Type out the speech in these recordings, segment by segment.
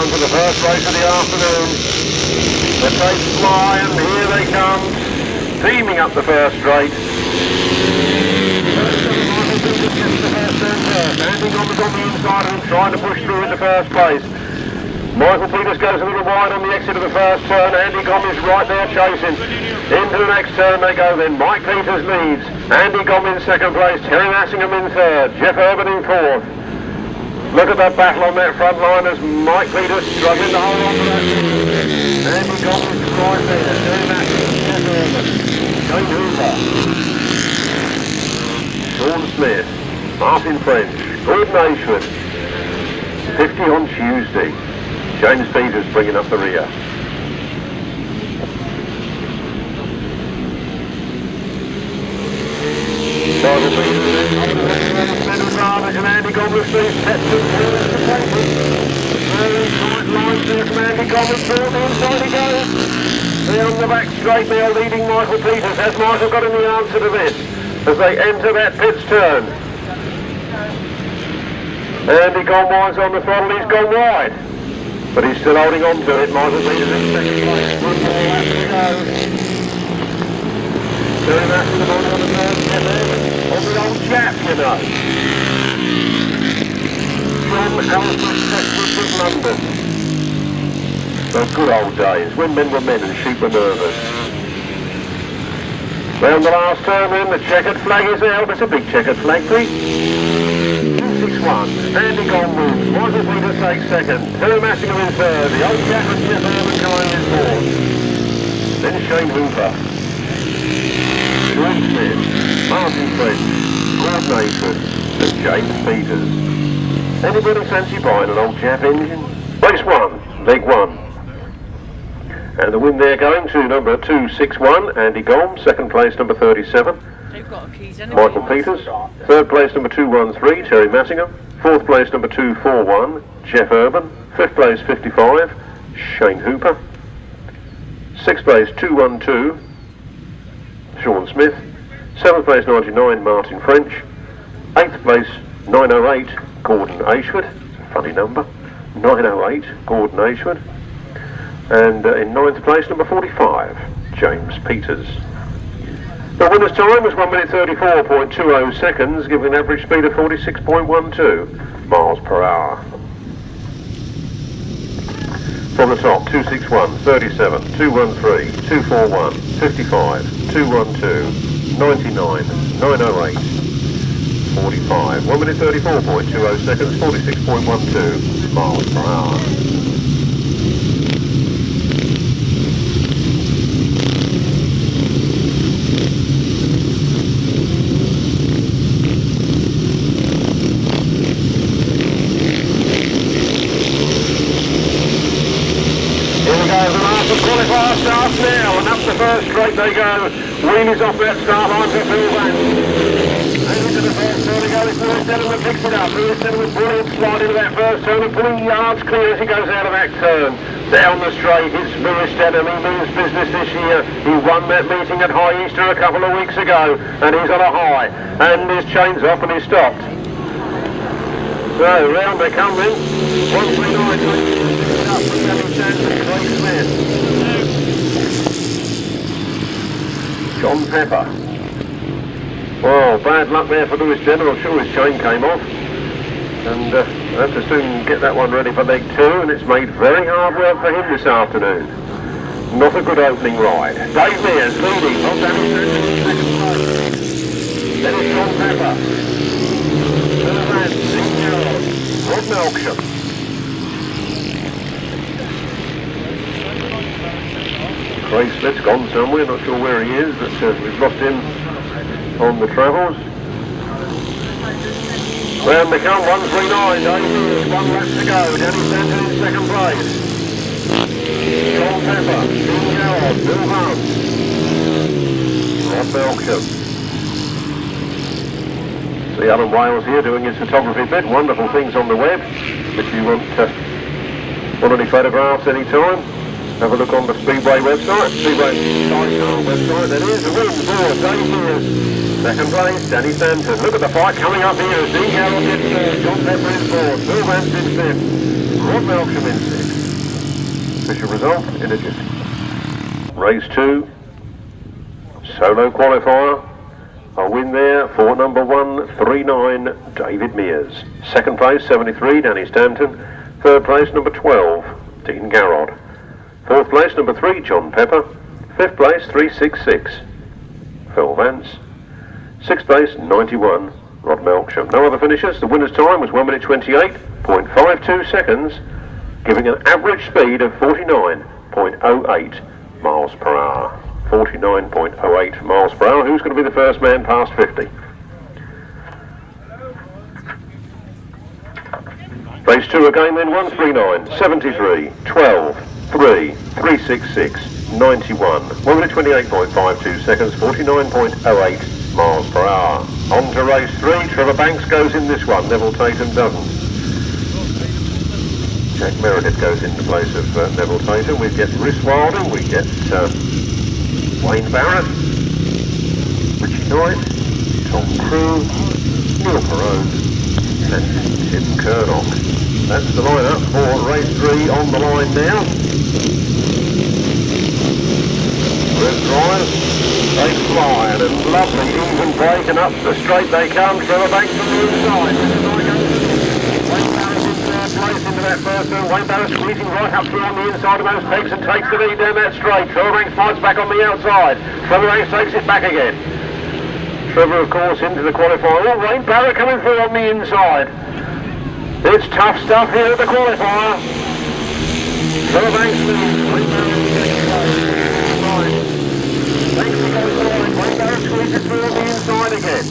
time for the first race of the afternoon. The tapes fly and here they come, teaming up the first straight. Andy Gomez on the inside and trying to push through in the first place. Michael Peters goes a little wide on the exit of the first turn. Andy Gomez right there chasing. Into the next turn they go then. Mike Peters leads. Andy Gomez in second place. Terry Massingham in third. Jeff Urban in fourth. Look at that battle on that front line as Mike Peters struggling to hold on to that. Andy Gomez right there. Terry Massingham, Jeff Urban. Shane Hooper. Sean Smith. Martin French. Gordon Ashford. 50 on Tuesday. James Peters bringing up the rear. Michael Peters and Andy Gomez sees Petson. Very tight lines there from Andy Gomez. Through the inside he goes. They're on the back straight now leading Michael Peters. Has Michael got any answer to this as they enter that pits turn? Andy gone wide's on the throttle. He's gone wide. But he's still holding on to it. Michael Peters in second place. One more lap to go. Very much in the bottom of the third step there. On the old chap, you know. From Alfred Texas of London. Those good old days, when men were men and sheep were nervous. Round the last turn then, the checkered flag is out. It's a big checkered flag, Pete. 261. Andy Gomez. Michael Peters takes second. Terry Massingham in third. The old chap and Jeff Urban coming in fourth. Then Shane Hooper. Sean Smith, Martin French, Gordon Ashford and James Peters. Anybody fancy buying an old Jap engine? Race 1, leg 1. And the win there going to number 261, Andy Gomes. Second place number 37, Michael Peters. Third place number 213, Terry Massingham. Fourth place number 241, Jeff Urban. Fifth place 55, Shane Hooper. Sixth place 212, Sean Smith. 7th place 99, Martin French. 8th place 908, Gordon Ashford. Funny number. 908, Gordon Ashford. And in 9th place number 45, James Peters. The winner's time was 1 minute 34.20 seconds, giving an average speed of 46.12 miles per hour. From the top, 261, 37, 213, 241, 55, 212, 99, 908, 45. 1 minute 34.20 seconds, 46.12 miles per hour. Qualifier starts now, and up the first straight they go. Wheelies off that start line for Phil Vance. And into the first turn he goes. Lewis Denham picks it up. Lewis Denham brilliant slide into that first turn and pulling yards clear as he goes out of that turn. Down the straight, it's Lewis Denham. He means business this year. He won that meeting at High Easter a couple of weeks ago, and he's on a high. And his chain's off and he's stopped. So round they come then. 139 up from Danny Stanton and Craig Smith. John Pepper. Well, bad luck there for Lewis Denham. I'm sure his chain came off. And I have to soon get that one ready for leg 2, and it's made very hard work for him this afternoon. Not a good opening ride. Dave Mears leading on Danny Stanton in second place. Then it's John Pepper. Vance, Neal, Rob Melksham. Craig Smith's gone somewhere, not sure where he is, but we've lost him on the travels. Round they come, 139, Dave Mears, 1 lap to go. Danny Stanton in second place. John Pepper, Dean Garrod, Bill Hunt, Rob Melksham. See Alan Wales here doing his photography bit. Wonderful things on the web. If you want any photographs anytime, have a look on the Speedway website. Speedway Sidecar website, that is. The win for Dave Mears. Second place, Danny Stanton. Look at the fight coming up here as Dean Garrod gets third. John Pepper in fourth. Bill Vance in fifth. Rob Melksham in sixth. Official result in a jiffy. Race 2, solo qualifier. A win there for number 139, David Mears. Second place, 73, Danny Stanton. Third place, number 12, Dean Garrod. Fourth place, number 3, John Pepper. Fifth place, 366, Phil Vance. Sixth place, 91, Rod Melksham. No other finishers. The winner's time was 1 minute 28.52 seconds, giving an average speed of 49.08 miles per hour. 49.08 miles per hour. Who's going to be the first man past 50? Race 2 again then, 139, 73, 12, 3, 366, 91. 1 minute 28.52 seconds, 49.08 miles per hour. On to race 3, Trevor Banks goes in this one, Neville Tatum doesn't. Jack Meredith goes into place of Neville Tatum. We get Rhys Wilding, we get Wayne Barrett, Richie Knight, Tom Crewe, Neal and Tim Curnock. That's the lineup for race 3 on the line now. Red drive, they fly, and a lovely even break, and up the straight they come. Trevor Banks on the inside. Wayne Barrett in third place into that first turn. Wayne Barrett squeezing right up through on the inside of those pegs and takes the lead down that straight. Trevor Banks fights back on the outside. Trevor Banks takes it back again. Trevor, of course, into the qualifier. Oh, Wayne Barrett coming through on the inside. It's tough stuff here at the qualifier. Trevor Banks leads. Wayne Barrett Banks goes wide. Wayne Barrett squeezes through on the inside again.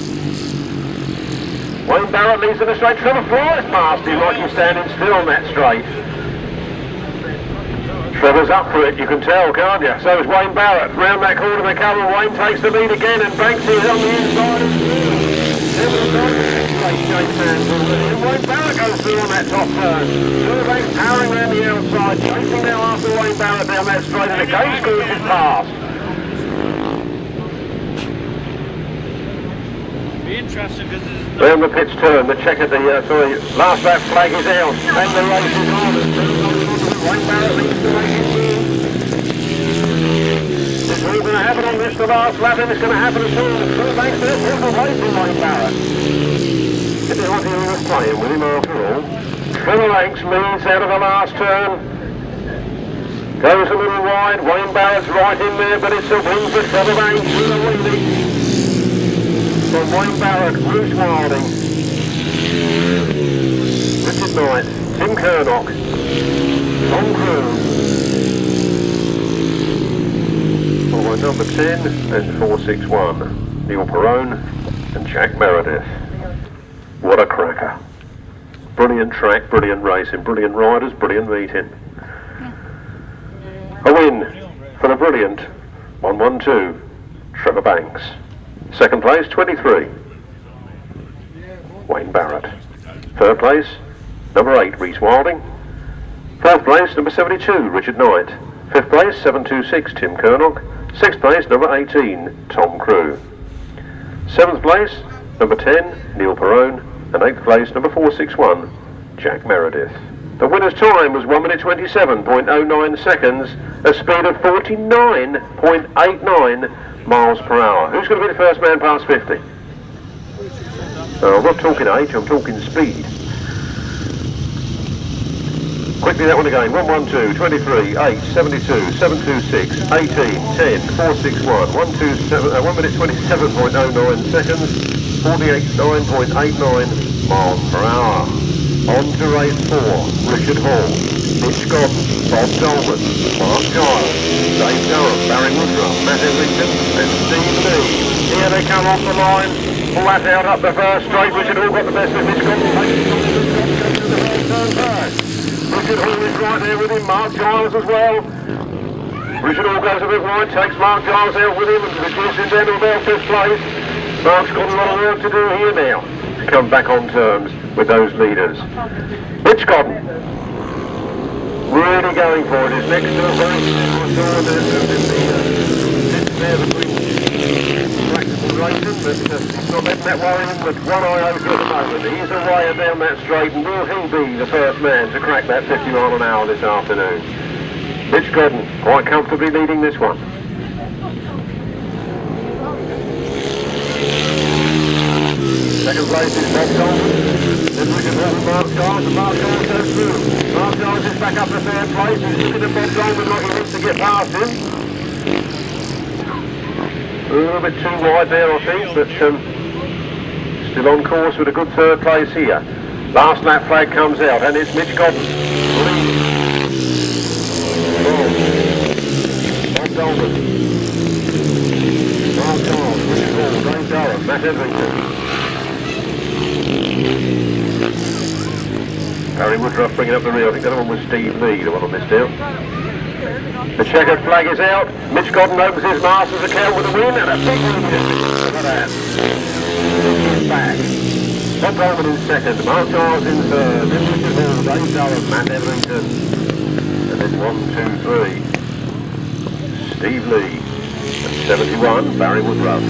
Wayne Barrett leads in the straight. Trevor flies past him like he's standing still on that straight. Trevor's up for it, you can tell, can't you? So is Wayne Barrett. Round that corner they come, and Wayne takes the lead again, and Banks is on the inside of and Wayne Barrett goes through on that top turn. Trevor Banks powering around the outside, chasing now after Wayne Barrett down that straight, and again screws his past. Be interesting because round the pitch turn, the check at the last lap flag is out, and the race is on. Wayne Barrett leads the race. It's all going to happen on this, the last lap, and it's going to happen as soon as Trevor Banks there. There's a race in Wayne Barrett. It is like he was playing with him after all. Trevor Banks moves out of the last turn. Goes a little wide. Wayne Barrett's right in there, but it's a win for Trevor Banks with a leading. From Wayne Barrett, Rhys Wilding, Richard Knight, Tim Curnock, Tom Crewe, followed by number 10 and 461, Neal and Jack Meredith. What a cracker. Brilliant track, brilliant racing, brilliant riders, brilliant meeting. A win for the brilliant 112, Trevor Banks. Second place, 23, Wayne Barrett. Third place, number 8, Rhys Wilding. Fourth place, number 72, Richard Knight. Fifth place, 726, Tim Curnock. Sixth place, number 18, Tom Crewe. Seventh place, number 10, Neal. And eighth place, number 461, Jack Meredith. The winner's time was 1 minute 27.09 seconds, a speed of 49.89 miles per hour. Who's going to be the first man past 50? I'm not talking age, I'm talking speed. Quickly that one again. 112, 23, 8, 72, 726, 18, 10, 461, 1 minute 27.09 seconds, 49.89 miles per hour. On to race 4, Richard Hall, Mitch Godden, Bob Dolman, Mark Giles, Dave Durham, Barry Woodruff, Matt Etherington and Steve Leigh. Here they come off the line, flat out up the first straight. Richard Hall got the best of Mitch Godden, Richard Hall is right there with him, Mark Giles as well. Richard Hall goes a bit wide, takes Mark Giles out with him and reduces down to about 5th place. Mark's got a lot of work to do here now to come back on terms with those leaders. Mitch Godden really going for it. His next to a very sword and there between practical racing, but he's not letting that worry him with one eye open at the moment. He's away down that straight, and will he be the first man to crack that 50 mile an hour this afternoon? Mitch Godden quite comfortably leading this one. Second place is Bob Dolman. Then we can have Mark Giles, and Mark Giles goes through. Mark Giles is back up to third place. He's looking at Bob Dolman like he wants to get past him. A little bit too wide there, I think, but still on course with a good third place here. Last lap flag comes out, and it's Mitch Godden leading. Bob Dolman. Mark Giles, Richard Hall, Ray Durham, Matt Etherington. Harry Woodruff bringing up the rear. I think the other one was Steve Leigh, the one on this deal. The checkered flag is out. Mitch Godden opens his Masters account with a win and a big win. Look at that. He's back. Bob Dolman in second. Mark Giles in third. Then Richard Hall, Ray Durham, Matt Etherington. And then 1, 2, 3. Steve Leigh. And 71, Barry Woodruff.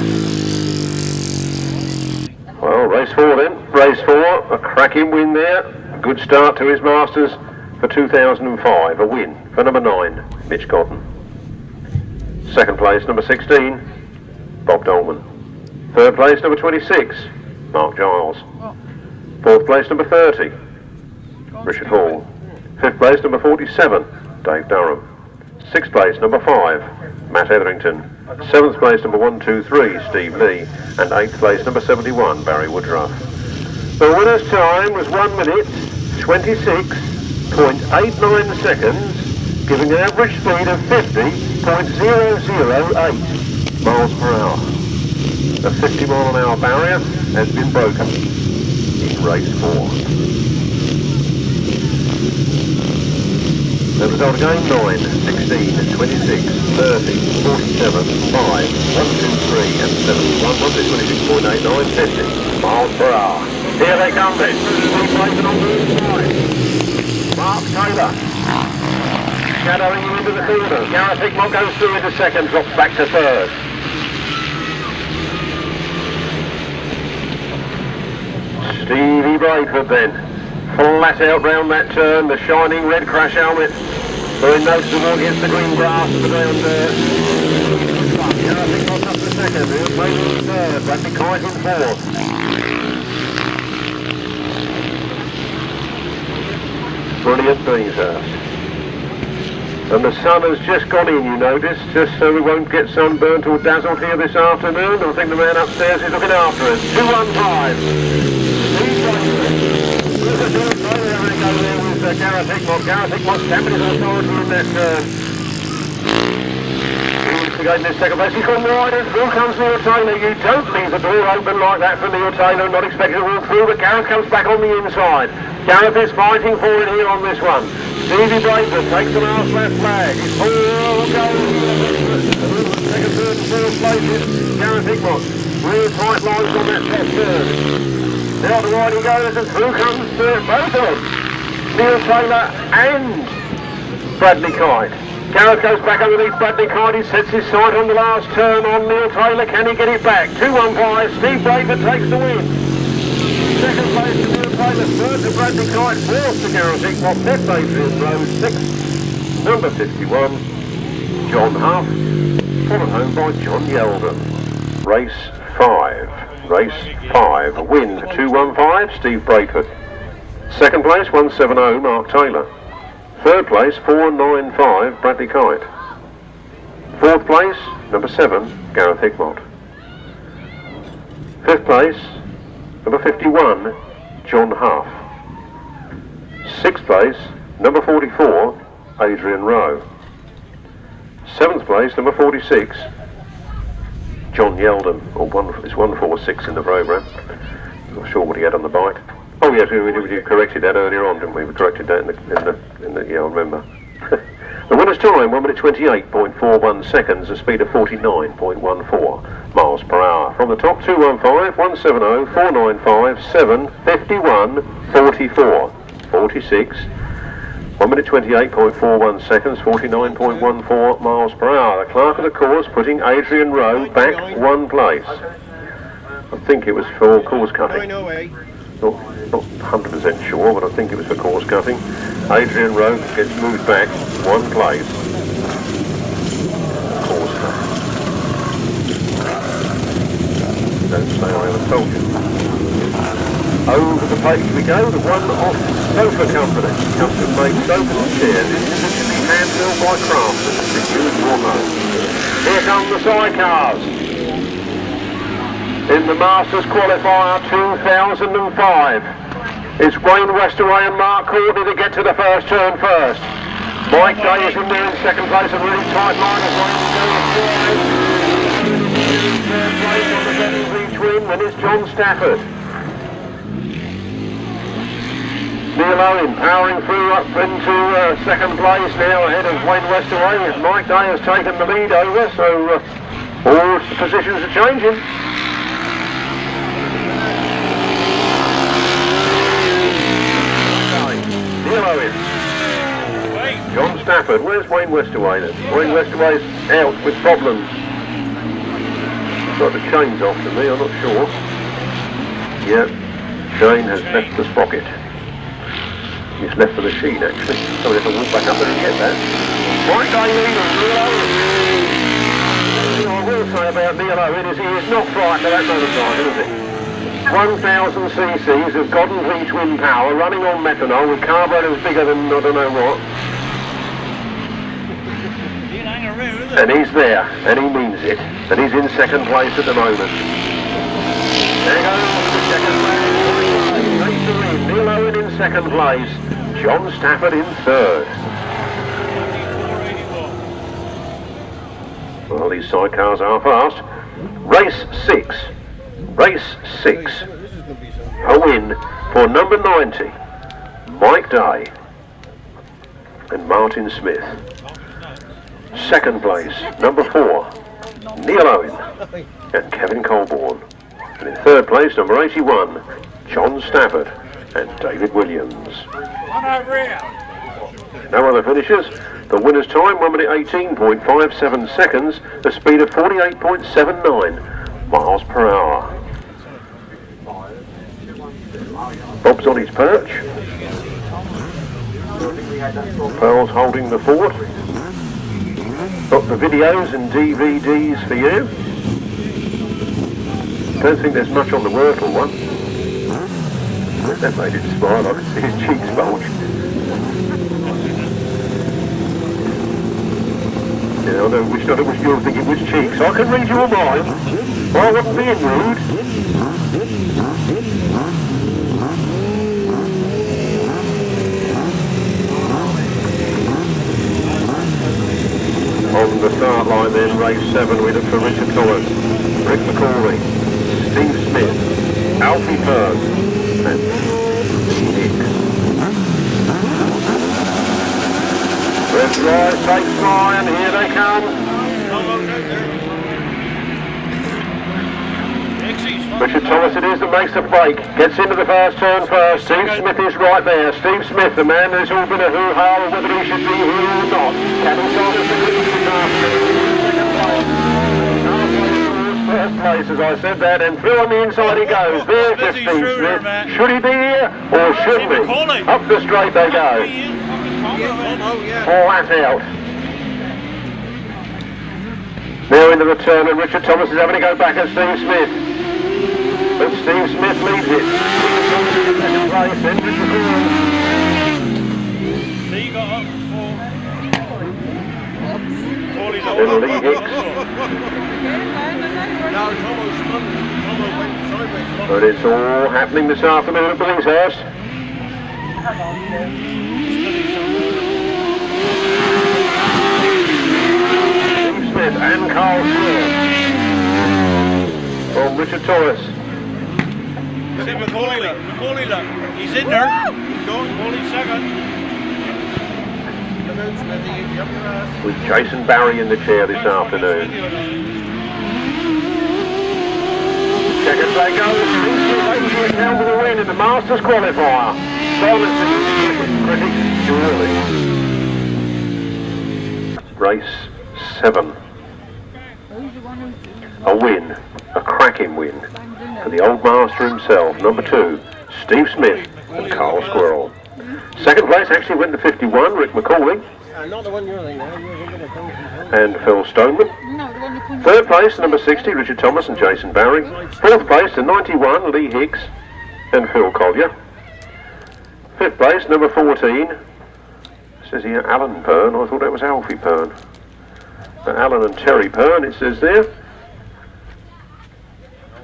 Well, race 4 then. Race 4, a cracking win there. A good start to his Masters for 2005. A win for number 9, Mitch Godden. Second place, number 16, Bob Dolman. Third place, number 26, Mark Giles. Fourth place, number 30, Richard Hall. Fifth place, number 47, Dave Durham. Sixth place, number 5, Matt Etherington. Seventh place, number 1, 2, 3, Steve Leigh. And eighth place, number 71, Barry Woodruff. The winner's time was 1 minute, 26.89 seconds, giving an average speed of 50.008 miles per hour. The 50 mile an hour barrier has been broken in race 4. The result again: 9, 16, 26, 30, 47, 5, 1, 2, 3 and 71, 26.89, 50 miles per hour. Here they come then. Placing on the inside. Mark Taylor shadowing him into the corner. Gareth Hickmott goes through into second, drops back to third. Stevie Braidford then, flat out round that turn, the shining red crash helmet, very noticeable against the green grass of the ground there. Gareth Hickmott up to second, he'll play in third, Bradley Kite in fourth. Brilliant Mears. And the sun has just gone in, you notice, just so we won't get sunburnt or dazzled here this afternoon. I think the man upstairs is looking after us. 215. There's Gareth Hickmott. Gareth Hickmott stamping his authority in that turn. He's again in second place. He's gone wide and through comes Neal Taylor. You don't leave the door open like that for Neal Taylor, not expecting to walk through, but Gareth comes back on the inside. Gareth is fighting for it here on this one. Stevie Braidford takes the last lap flag. He's full goes. Second, third and fourth places. Gareth Hickmott. Real tight lines on that top third. Now to wide he goes and through comes both of them. Neal Taylor and Bradley Kite. Gareth goes back underneath Bradley Kite. He sets his sight on the last turn on Neal Taylor. Can he get it back? 215. Steve Braidford takes the win. Second place to Neal Taylor, third to Bradley Kite, fourth to Gareth Hickmott, fifth Adrian Rowe, sixth, number 51, John Huff, followed home by John Yeldham. Race 5. Race 5, a win for 215, Steve Braidford. Second place, 170, Mark Taylor. Third place, 495, Bradley Kite. Fourth place, number 7, Gareth Hickmott. Fifth place, number 51, John Huff. Sixth place, number 44, Adrian Rowe. Seventh place, number 46, John Yeldham. It's 146 in the programme. Not sure what he had on the bike. Oh yes, we corrected that earlier on, didn't we? We corrected that in the yeah, I remember. The winner's time, 1 minute 28.41 seconds, a speed of 49.14 miles per hour. From the top, 215, 170, 495, 7, 51, 44, 46. 1 minute 28.41 seconds, 49.14 miles per hour. The clerk of the course putting Adrian Rowe back 1 place. I think it was for course cutting. not 100% sure, but I think it was for course cutting. Adrian Rowe gets moved back one place. Course cut. Don't say I ever told you. Over the page we go, the one off Sofa Company. Custom made sofas and chairs, individually hand built by craftsmen to use your home. Here come the Sidecars. In the Masters Qualifier 2005. It's Wayne Westaway and Mark Courtney to get to the first turn first. Mike Day is in there in second place, a really tight line as Wayne goes third place on the Denham twin, then it's John Stafford. Neal Owen powering through up into second place now ahead of Wayne Westaway. Mike Day has taken the lead over, so all positions are changing. Neal Owen. John Stafford. Where's Wayne Westaway then? Wayne Westaway's out with problems. Got the chains off to me, I'm not sure. Yep, chain has left the sprocket. It's left the machine actually, so we have to walk back up there and get that. Right day leader, Neal Owen. What I will say about Neal Owen is he is not frightened of that motorcycle, is he? 1,000 cc's of Godden V-twin power, running on methanol with carburetors bigger than I don't know what. And he's there, and he means it. And he's in second place at the moment. There goes the second place. Neal Owen in second place. John Stafford in third. Well, these sidecars are fast. Race 6. Race 6. A win for number 90. Mike Day and Martin Smith. Second place, number 4, Neal Owen and Kevin Colborne. And in third place, number 81, John Stafford and David Williams. No other finishers. The winner's time, 1 minute 18.57 seconds, a speed of 48.79 miles per hour. Bob's on his perch. Pearl's holding the fort. Got the videos and DVDs for you. Don't think there's much on the Wurtle one. That made it smile, I could see his cheeks bulge. Yeah, I know which you're thinking which cheeks. I can read your mind. I wasn't being rude. On the start line then, race 7, we look for Richard Thomas, Rick McCauley, Steve Smith, Alfie Pearl, and Nick. Red drive takes fly, and here they come. Richard Thomas it is that makes the break, gets into the first turn first. Steve Smith is right there. Steve Smith, the man who's all been a hoo-ha, whether he should be here or not. Cattle Thomas the first place, as I said that, and through on the inside he goes. There's the Steve Smith. Should he be here or shouldn't he? Up the straight they go. Flat out. Now into the turn, and Richard Thomas is having to go back at Steve Smith. But Steve Smith leads it. Second place, then Richard Thomas. Leigh got up for... Then Leigh Hicks. But it's all happening this afternoon at Billingshurst. Steve Smith and Carl Smith. From Richard Thomas. See McCauley, look. He's in there. McCauley second. With Jason Barry in the chair this afternoon. Second they go. Steve down to the win in the Masters Qualifier. Silence critics surely. Race 7. A win, a cracking win for the old master himself, number 2, Steve Smith and Carl Squirrel. Second place actually went to 51, Rick McCauley Not the one you're thinking of. and Phil Stoneman. Third place, number 60, Richard Thomas and Jason Barry. Fourth place to 91, Leigh Hicks and Phil Collier. Fifth place, number 14, says here Alan Pern. I thought that was Alfie Pern. But Alan and Terry Pern, it says there.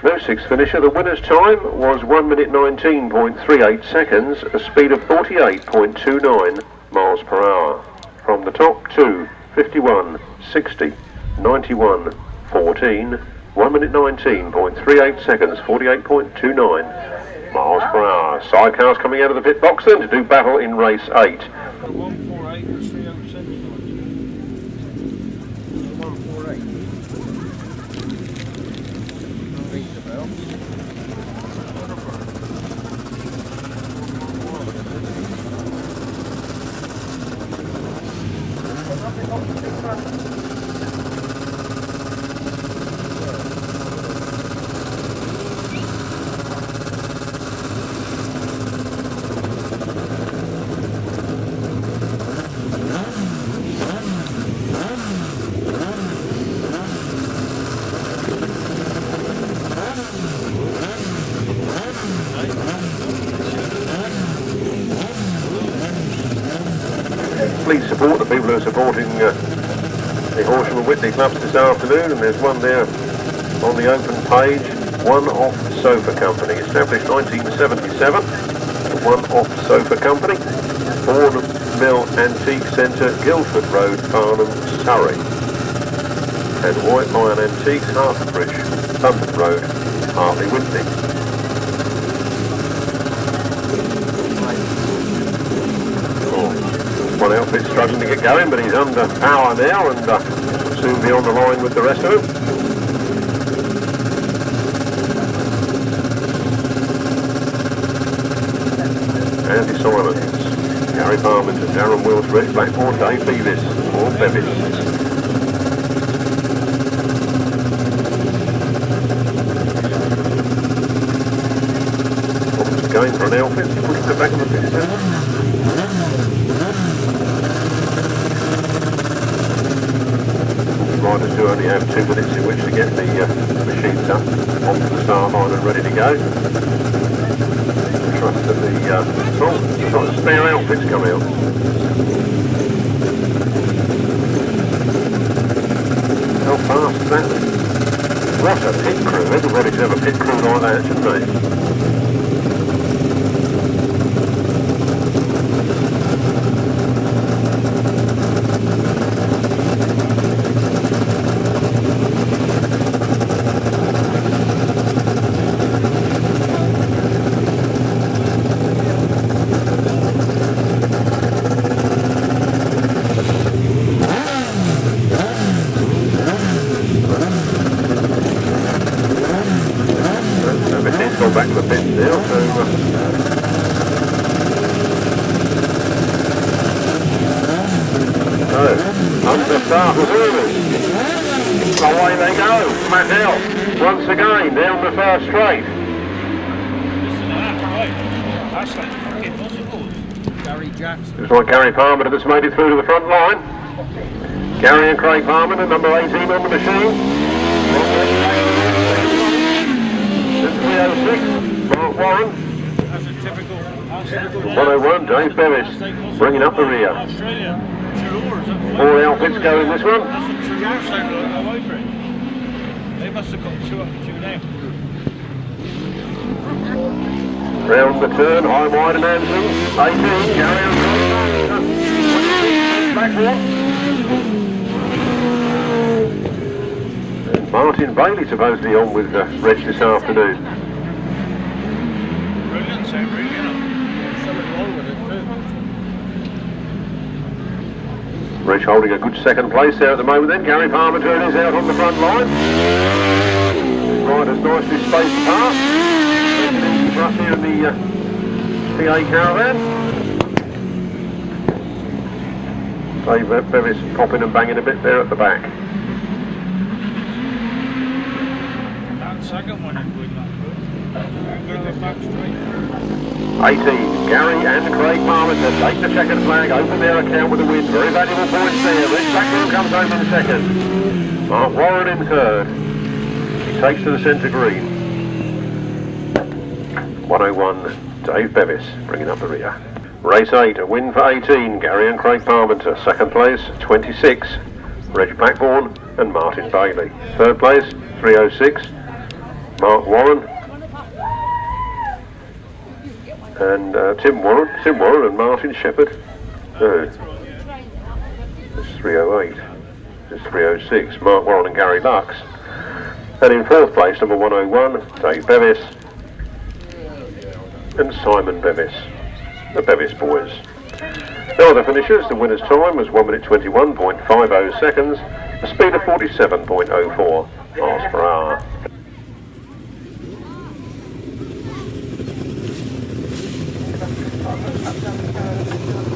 No sixth finisher. The winner's time was 1 minute 19.38 seconds, a speed of 48.29 miles per hour. From the top to 51, 60, 91, 14, 1 minute 19.38 seconds, 48.29 miles per hour. Sidecars coming out of the pit box then to do battle in race 8. 148 and 306. 148. Rings the bell. Please support the people who are supporting the Horsham and Whitney clubs this afternoon, and there's one there on the open page, One Off Sofa Company, established 1977, the One Off Sofa Company, Bourne Mill Antique Centre, Guildford Road, Farnham, Surrey, and White Lion Antiques, Hertfordbridge, London Road, Hartley, Whitney. One outfit struggling to get going, but he's under power now and soon be on the line with the rest of them. Andy Simons, Gary Parminter, Darren Wills, Rich Blackmore, Dave Beavis, Paul Bevis. Going for an outfit, pushing the back of the pit centre. Riders do only have 2 minutes in which to get the machines up onto the start line and ready to go. Trust that the spare outfits come out. How fast is that? What a pit crew. Everybody should have a pit crew like that, shouldn't they? Back to the pits now, so under start was Owen. Away they go, flat out, once again, down the first straight. That's like fucking possible. Gary Jackson. Looks like Gary Parminter that's made it through to the front line. Gary and Craig Parminter, number 18 on the machine. 306, Mark Warren. That's a typical 101, Dave Bevis, bringing up the rear. Australia. All the outfits go in this one. That's some true sound away for it. They must have got 2 up and 2 now. Round the turn, high, wide and handsome. 18, Gary and backward. Martin Bailey supposedly on with Reg this afternoon. Brilliant sound, really, isn't it? Something wrong with it too. Reg holding a good second place there at the moment then. Gary Parminter is out on the front line. Riders nicely spaced apart. Easy for us here in the PA Caravan. Dave Bevis popping and banging a bit there at the back. That second one is good, that. 18, Gary and Craig Parminter take the checkered flag, open their account with a win. Very valuable points there. Rich Blackburn comes home in second. Mark Warren in third. He takes to the centre green. 101, Dave Bevis bringing up the rear. Race 8, a win for 18, Gary and Craig Parminter. Second place, 26, Reg Blackburn and Martin Bailey. Third place, 306, Mark Warren and Tim Warren and Martin Shepherd. No, it's 308. It's 306. Mark Warren and Gary Lux. And in fourth place, number 101, Dave Bevis and Simon Bevis. The Bevis boys. No other finishers. The winner's time was 1 minute 21.50 seconds. A speed of 47.04 miles per hour.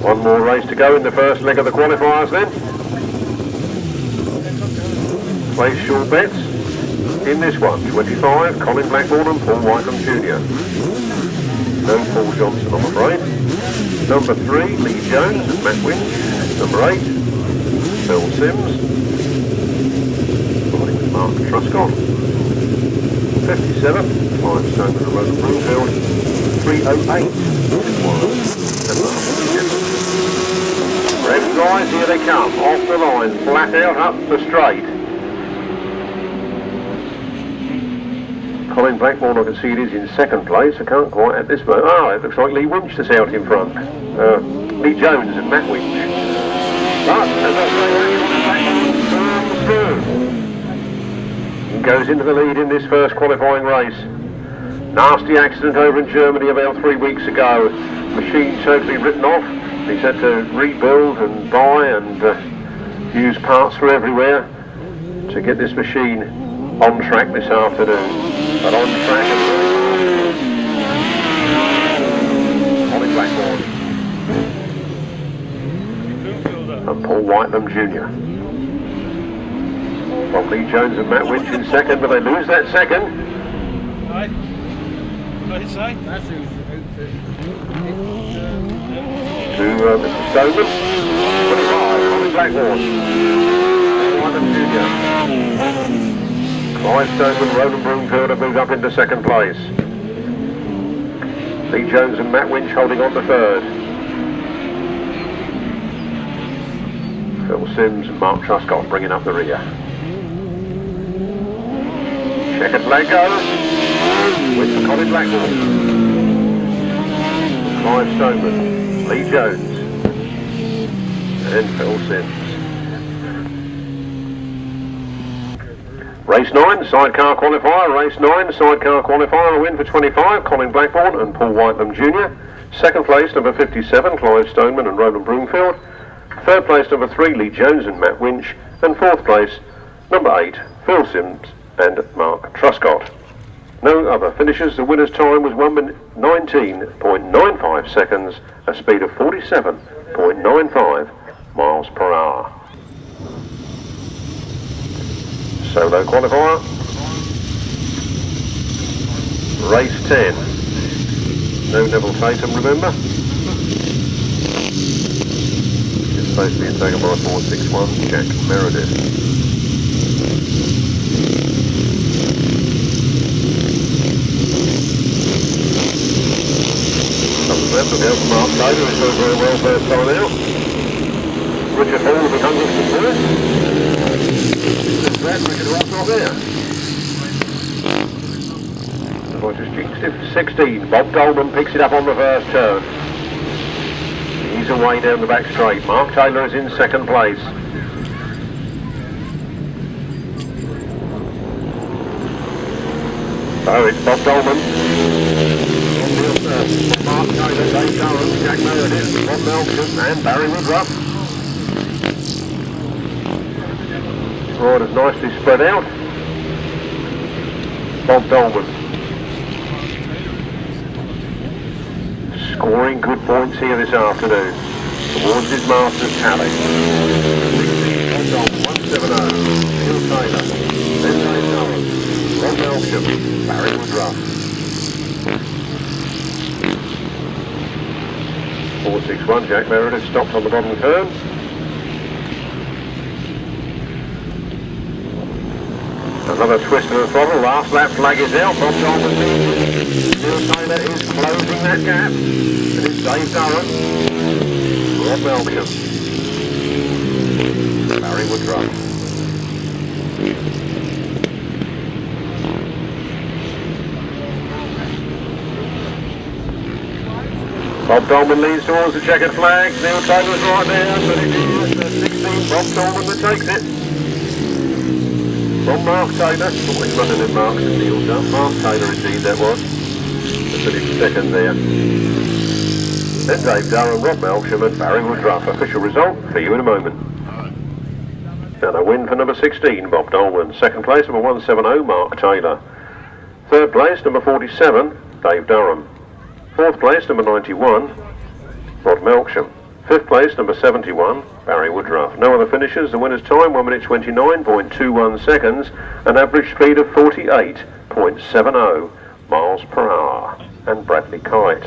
One more race to go in the first leg of the qualifiers then. Place short bets in this one. 25, Colin Blackburn and Paul Whiteham Jr. No Paul Johnson, I'm afraid. Number 3, Leigh Jones and Matt Winch. Number 8, Phil Sims. Morning with Mark Truscott. 57, Clive Stoner and Roland Broomfield. 308, Warren and Mark. Red flies, here they come, off the line, flat out up the straight. Colin Blackburn, I can see it is in second place. I can't quite at this moment. It looks like Leigh Winch that's out in front. Leigh Jones and Matt Winch. But, as I say, he goes into the lead in this first qualifying race. Nasty accident over in Germany about 3 weeks ago. Machine totally written off. He's had to rebuild and buy and use parts from everywhere to get this machine on track this afternoon. But on track Colin Blackburn and Paul Whiteham Jr. From Leigh Jones and Matt Winch in second, but they lose that second. Right. What did you say? That's who's To Mr. Stoneman. 25, Colin Blackburn. Whiteham Jr. Clive Stoneman, Roland Broomfield have moved up into second place. Leigh Jones and Matt Winch holding on to third. Phil Sims and Mark Truscott bringing up the rear. Checkered flag goes with Colin Blackburn. Clive Stoneman, Leigh Jones and Phil Sims. Race 9, sidecar qualifier. Race 9, sidecar qualifier. A win for 25, Colin Blackburn and Paul Whiteham Jr. Second place, number 57, Clive Stoneman and Roland Broomfield. Third place, number 3, Leigh Jones and Matt Winch. And fourth place, number 8, Phil Sims and Mark Truscott. No other finishers. The winner's time was 1 minute 19.95 seconds, a speed of 47.95 miles per hour. Solo qualifier. Race 10. No Neville Tatum, remember? It's supposed to be taken by 461 Jack Meredith. Remember the open Mark Tatum is doing very well first time out. Richard Hall will be hungry for first. Richard Hall's not there. Oh, just jinxed it. 16. Bob Dolman picks it up on the first turn. He's away down the back straight. Mark Taylor is in second place. So it's Bob Dolman. Mark Taylor, Dave Durham, Jack Meredith, Bob Melksham and Barry Woodruff. Riders nicely spread out. Bob Dolman scoring good points here this afternoon towards his Masters tally. 170, Neal Taylor, then Dave Durham, Bob Melksham, Barry Woodruff. 461, Jack Meredith stopped on the bottom turn. Another twist of the throttle, last lap flag is out, Bob Dolman leads. Neal Taylor is closing that gap, and it's Dave Durham, Rob Melksham, Barry Woodruff. Bob Dolman leads towards the checkered flag, Neal Taylor's right there, but it is the 16, Bob Dolman that takes it. From Mark Taylor, always running in Marks and Neal done. Mark Taylor indeed that was. The finished second there. Then Dave Durham, Rob Melksham and Barry Woodruff. Official result for you in a moment. And a win for number 16, Bob Dolman. Second place, number 170, Mark Taylor. Third place, number 47, Dave Durham. Fourth place, number 91, Rob Melksham. Fifth place, number 71, Barry Woodruff. No other finishers. The winner's time, 1 minute 29.21 seconds, an average speed of 48.70 miles per hour. And Bradley Kite.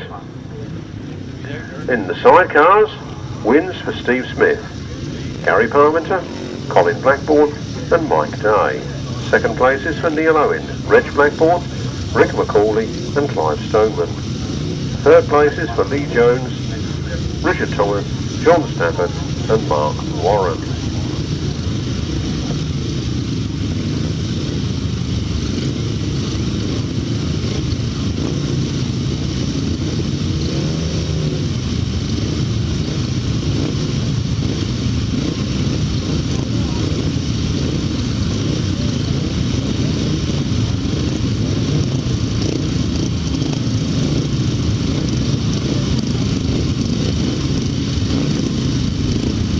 In the sidecars, wins for Steve Smith, Gary Parmenter, Colin Blackbourne and Mike Day. Second places for Neal Owen, Reg Blackbourne, Rick McCauley and Clive Stoneman. Third places for Leigh Jones, Richard Thomas, John Stanton and Mark Warren.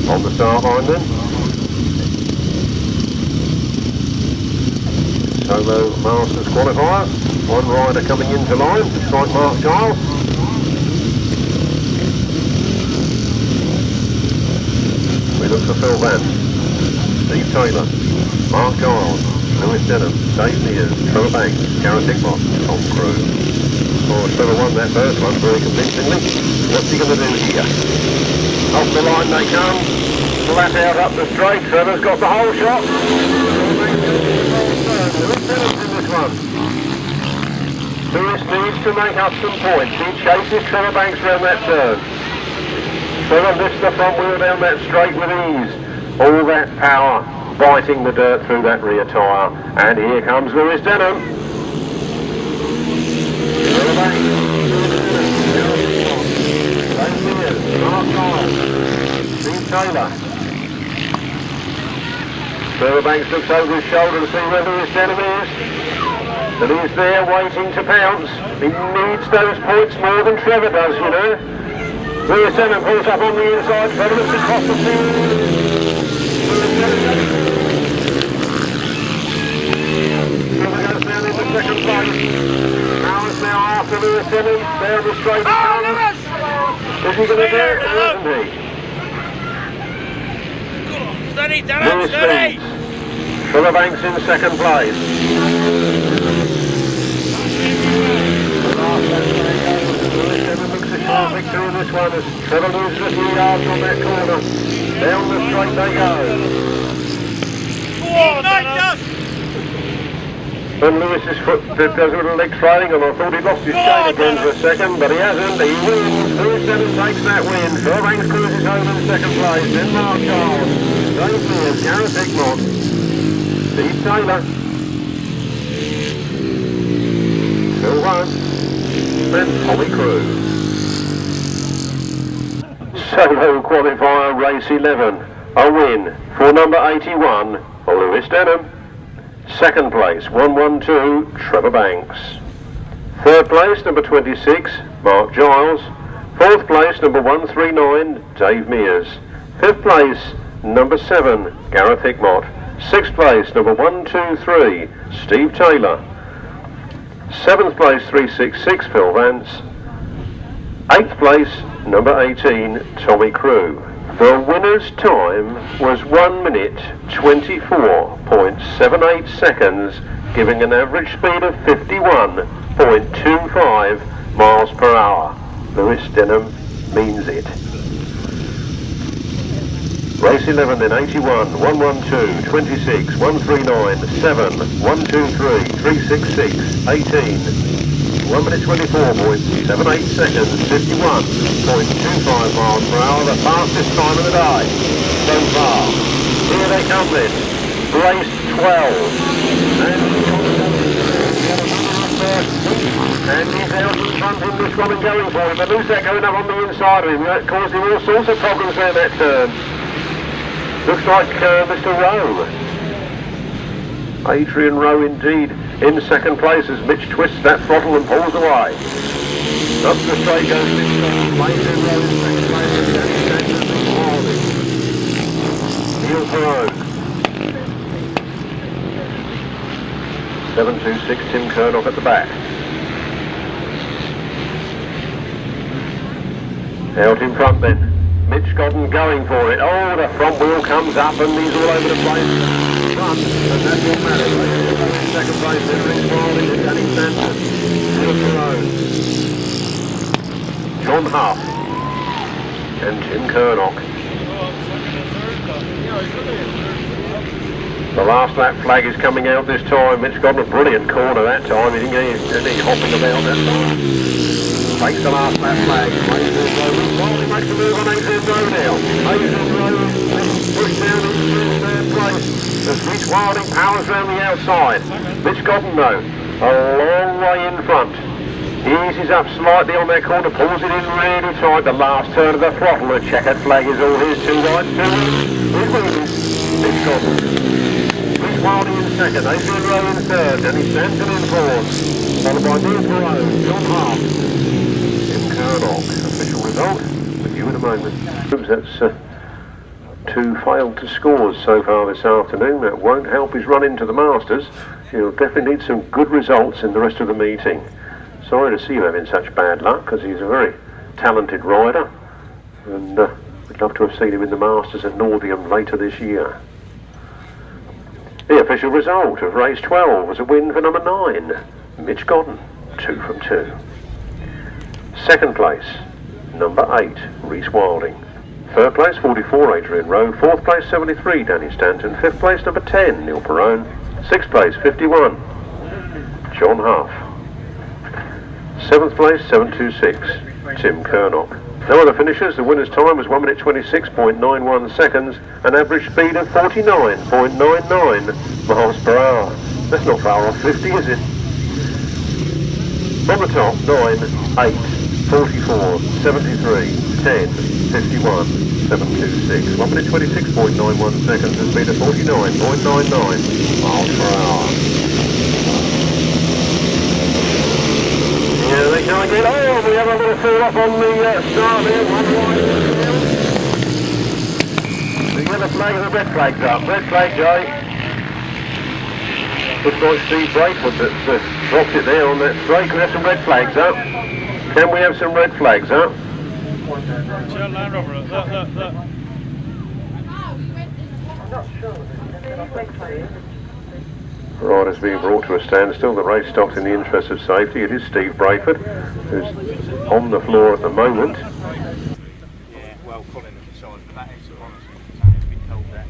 On the start line then. Solo Masters qualifier. One rider coming into line to strike Mark Giles. We look for Phil Vance, Steve Taylor, Mark Giles, Lewis Denham, Dave Mears, Trevor Banks, Gareth Hickmott, Tom Crewe. Oh, Trevor won that first one very convincingly. What's he going to do here? Off the line they come. Flat out up the straight. Trevor's got the whole shot. Lewis Denham's in this one. Lewis needs to make up some points. He chases Trevor Banks round that turn. Trevor lifts the front wheel down that straight with ease. All that power biting the dirt through that rear tyre. And here comes Lewis Denham. Trevor Banks. Dave Mears, Mark Giles, Steve Taylor. Trevor Banks looks over his shoulder to see where Lewis Denham is. And he's there waiting to pounce. He needs those points more than Trevor does, you know. Lewis Denham pulls up on the inside. Trevor looks across the field. Trevor goes down into second place. Hours now after Lewis Denham. There the straight comes. Is he going to do it? Isn't he? Steady, Denham, steady! Trevor Banks in second place. Denham looks a sharp victory in this one as Trevor loses a few yards on that corner. Down the straight they go. And Lewis's foot does a little leg trailing, and I thought he lost his chain again for a second, but he hasn't. He wins. Lewis Denham takes that win. Trevor Banks cruises home in second place. Then Mark Giles, Dave Mears, Gareth Hickmott, Steve Taylor, Phil Vance, and Tommy Crewe. Solo qualifier race 11. A win for number 81, Lewis Denham. Second place, 112, Trevor Banks. Third place, number 26, Mark Giles. Fourth place, number 139, Dave Mears. Fifth place, number 7, Gareth Hickmott. Sixth place, number 123, Steve Taylor. Seventh place, 366, Phil Vance. Eighth place, number 18, Tommy Crewe. The winner's time was 1 minute 24.78 seconds, giving an average speed of 51.25 miles per hour. Lewis Denham means it. Race 11 then, 81, 112, 26, 139, 7, 123, 366, 18, 1 minute 24 boys, 78 seconds, 51.25 miles per hour, the fastest time of the day so far. Here they come then, race 12. And he's out in front in this one and going for him, but who's that going up on the inside of him? That caused him all sorts of problems there that turn. Looks like Mr. Rowe. Adrian Rowe indeed in second place as Mitch twists that throttle and pulls away. Up the straight goes Mitch Godden. Adrian Rowe in second place and Danny Stanton and Wilding. Neal Perone. 726 Tim Curnock at the back. Out in front then. Mitch Godden going for it. Oh, the front wheel comes up and he's all over the place. Front, and that's what matters. In second place, then Rhys Wilding and Danny Stanton. Neal Perone. John Huff. And Tim Curnock. The last lap flag is coming out this time. Mitch Godden a brilliant corner that time. He didn't get any hopping about that time. Takes the last lap flag. Adrian Rowe. Wilding makes a move on Adrian Rowe now. Adrian Rowe pushed down into third place. As Rhys Wilding powers round the outside. Mitch Godden though, a long way in front. He eases up slightly on that corner, pulls it in really tight. The last turn of the throttle. The checkered flag is all his. 2 right, 2 he's moving. Mitch Godden. Rhys Wilding in second. Adrian Rowe in third. Danny Stanton in fourth. Followed by Neal Perone, John Huff. Curnock. Official result with you in a moment. That's 2 failed to scores so far this afternoon. That won't help his run into the Masters. He'll definitely need some good results in the rest of the meeting. Sorry to see him having such bad luck because he's a very talented rider and we'd love to have seen him in the Masters at Northiam later this year. The official result of race 12 was a win for number 9, Mitch Godden, 2 from 2. Second place, number 8, Rhys Wilding. Third place, 44, Adrian Rowe. Fourth place, 73, Danny Stanton. Fifth place, number 10, Neal Perone. Sixth place, 51, John Huff. Seventh place, 726, Tim Curnock. No other finishers. The winner's time was 1 minute 26.91 seconds, an average speed of 49.99 miles per hour. That's not far off 50, is it? On the top, 9, 8, 44, 73, 10, 51, 726. 1 minute 26.91 seconds, a speed of 49.99 miles per hour. Yeah, they can't get on. We have a little fall up on the start there. One right. The yellow flag and the red flag's up. Red flag, Jay. Looks like Steve Braidford that dropped it there on that straight. Can we have some red flags up? Can we have some red flags up? Land Rover, look. Riders being brought to a standstill. The race stopped in the interest of safety. It is Steve Braidford who's on the floor at the moment. Yeah, well, Colin has decided, but that is honestly, it's been told that.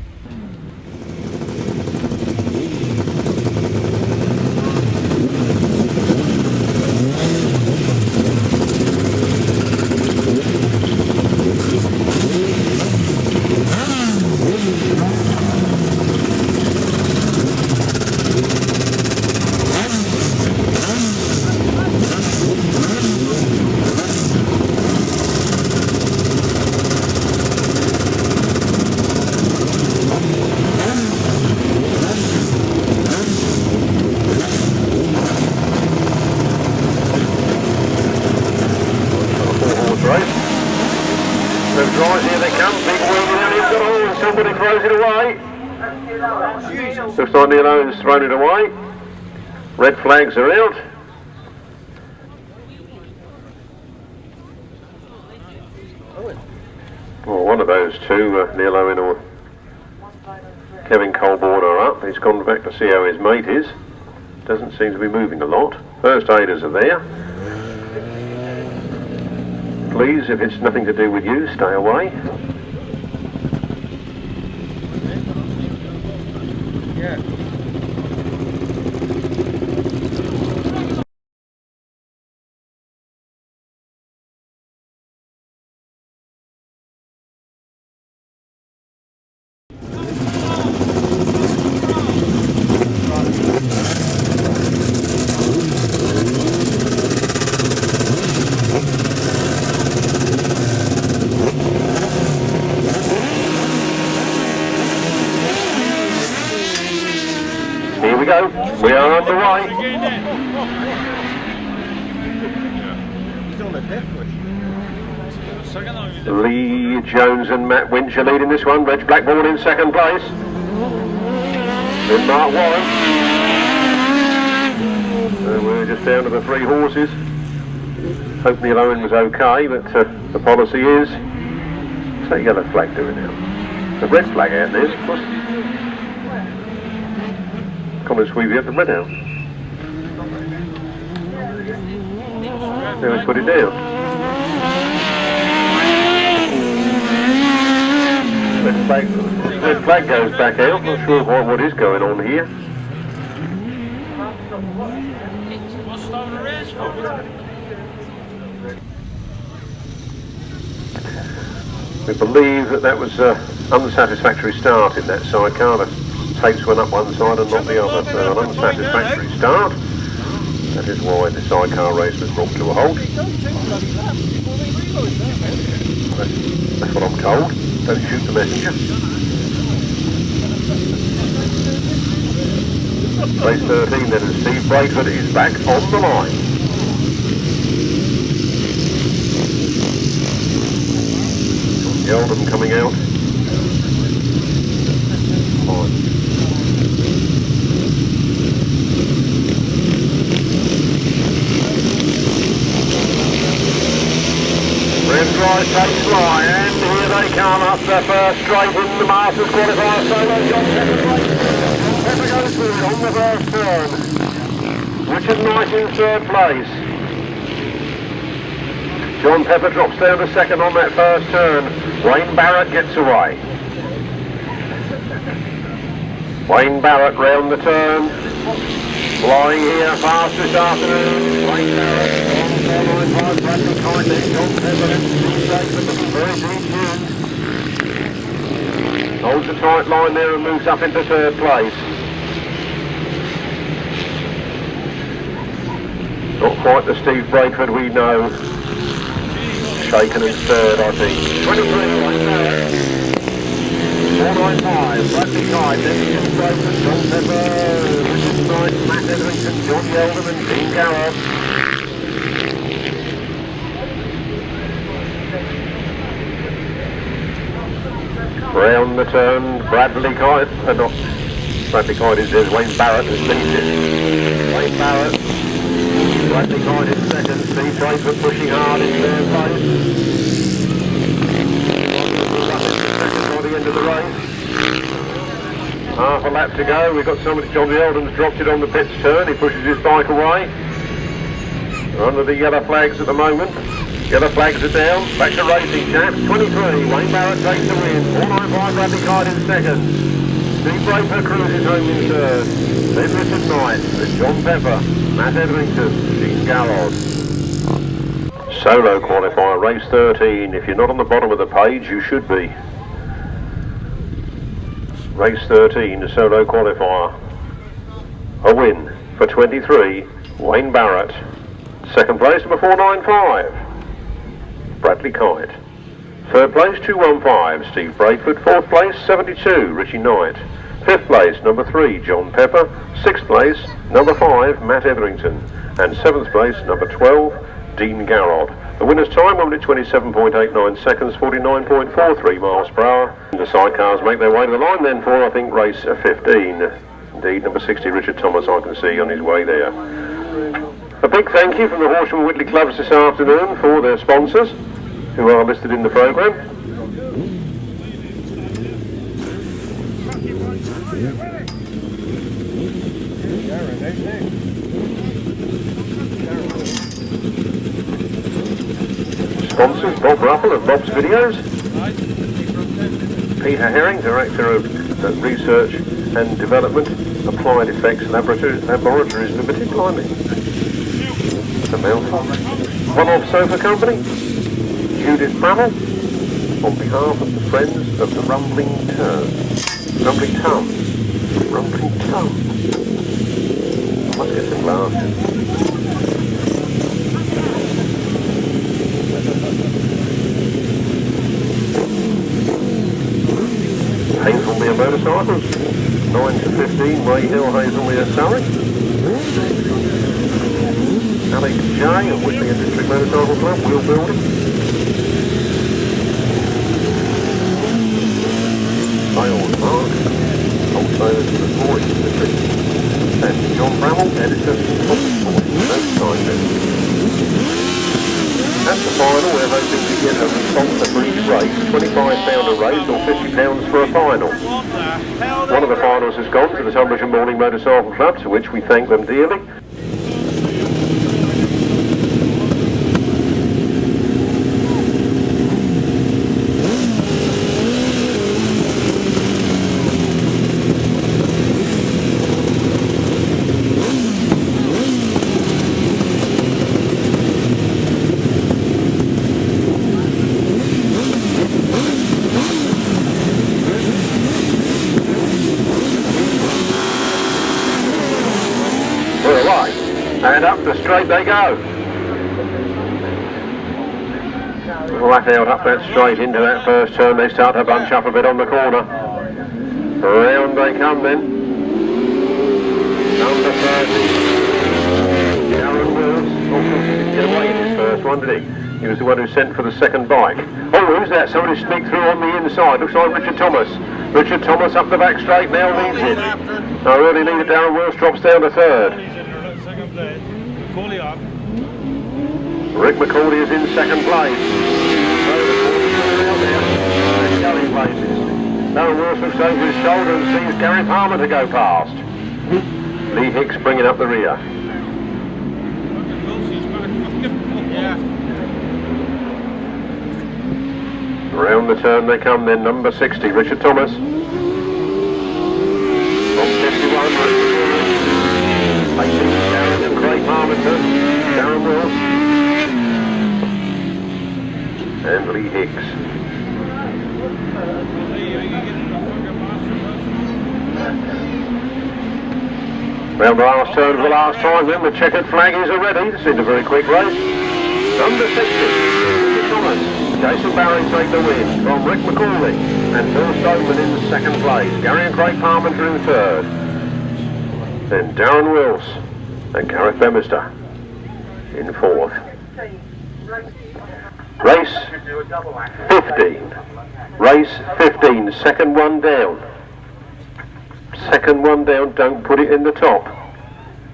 Looks like Neal Owen's thrown it away. Red flags are out. Well, one of those two, Neal Owen or Kevin Colborne are up. He's gone back to see how his mate is. Doesn't seem to be moving a lot. First aiders are there. Please, if it's nothing to do with you, stay away. Yeah. Here we go. We are on the way. He's on a death wish. Leigh, Jones and Matt Winch are leading this one. Reg Blackburn in second place. Then Mark Warren. So we're just down to the 3 horses. Hope Neal Owen was okay, but the policy is... What's that yellow flag doing now? The red flag out there, of course. Come and sweep you up the red out. Now let's put it down. Red flag goes back out. Not sure quite what is going on here. We believe that was an unsatisfactory start in that sidecar. The tapes went up one side and not the other, so an unsatisfactory start. That is why the sidecar race was brought to a halt. That's what I'm told. Don't shoot the messenger. Race 13 then, and Steve Braidford is back on the line. Yeldham coming out. Fine. Red Dry takes fly, and here they come up the first straight in the Masters Qualifier solo. John Pepper goes through it on the first turn. Richard Knight in third place. John Pepper drops down to second on that first turn. Wayne Barrett gets away. Wayne Barrett round the turn. Flying here fast this afternoon. Wayne Barrett on 495, Bradley Kite next. John Pepper and Steve Braidford looking very deep in. Holds a tight line there and moves up into third place. Not quite the Steve Braidford we know. Shaken and stirred, I think. 23, Wayne Barrett. 495, Bradley Kite, Adrian Rowe, John Pepper, Richard Knight, Matt Etherington, John Yeldham and Dean Garrod. Round the turn, Bradley Kite, not Bradley Kite is there, Wayne Barrett has leads it. Wayne Barrett, Bradley Kite in second, Steve Braidford pushing hard in third place. By the end of the race. Half a lap to go. We've got somebody, John Yeldham's dropped it on the pits turn. He pushes his bike away. We're under the yellow flags at the moment. Yellow flags are down. Back to racing, chaps. 23. Wayne Barrett takes the win. 495 Bradley Kite in second. Steve Braidford cruises home in third. Then Richard Knight. Then John Pepper. Matt Etherington. Dean Garrod. Solo qualifier, race 13. If you're not on the bottom of the page, you should be. Race 13, a solo qualifier. A win for 23, Wayne Barrett. Second place, number 495, Bradley Kite. Third place, 215, Steve Braidford. Fourth place, 72, Richie Knight. Fifth place, number 3, John Pepper. Sixth place, number 5, Matt Etherington. And seventh place, number 12, Dean Garrod. The winner's time, 1 minute 27.89 seconds, 49.43 miles per hour. The sidecars make their way to the line then for, I think, race 15. Indeed, number 60, Richard Thomas, I can see on his way there. A big thank you from the Horsham Whitley clubs this afternoon for their sponsors, who are listed in the programme. sponsors, Bob Ruffle of Bob's Videos, Peter Herring, Director of Research and Development, Applied Effects Laboratories Limited, blimey. The mouthful. One Off Sofa Company, Judith Bramall, on behalf of the friends of the Rumbling Tum. Rumbling Tum. I must get some glasses. Hazelmere Motorcycles, 9 to 15, Way Hill, Hazelmere, Surrey. Alex J of Whitley Industry Motorcycle Club, wheel building. Sales Mark, wholesalers to the Forest Industry. And John Bramall, editor of Sport, That's the final. We're hoping to get a sponsor for each race, £25 a race or £50 for a final. One of the finals has gone to the Tunbridge and Morning Motorcycle Club, to which we thank them dearly. And up the straight they go. Right out up that straight into that first turn. They start to bunch up a bit on the corner. Round they come then. Number 30. Darren Wills. Oh, he didn't get away in his first one, did he? He was the one who sent for the second bike. Oh, who's that? Somebody sneaked through on the inside. Looks like Richard Thomas. Richard Thomas up the back straight now leads it. Oh, early leader Darren Wills drops down to third. Rick McCauley is in second place. Going places. Darren Wills looks over his shoulder and sees Gareth Hickmott to go past. Leigh Hicks bringing up the rear. Round the turn they come then, number 60, Richard Thomas. On 51, Garrod and Craig Marminton, Darren Wills, and Leigh Hicks. Round the last turn for the last time then, the checkered flag is already. This is a very quick race. Number 60, Richard Thomas, Jason Barrett take the win from Rick McCauley and Phil Stoneman in the second place. Gary and Craig Parmenter in third. Then Darren Wills and Gareth Bemister in fourth. Race 15. Race 15. Second one down. Second one down. Don't put it in the top.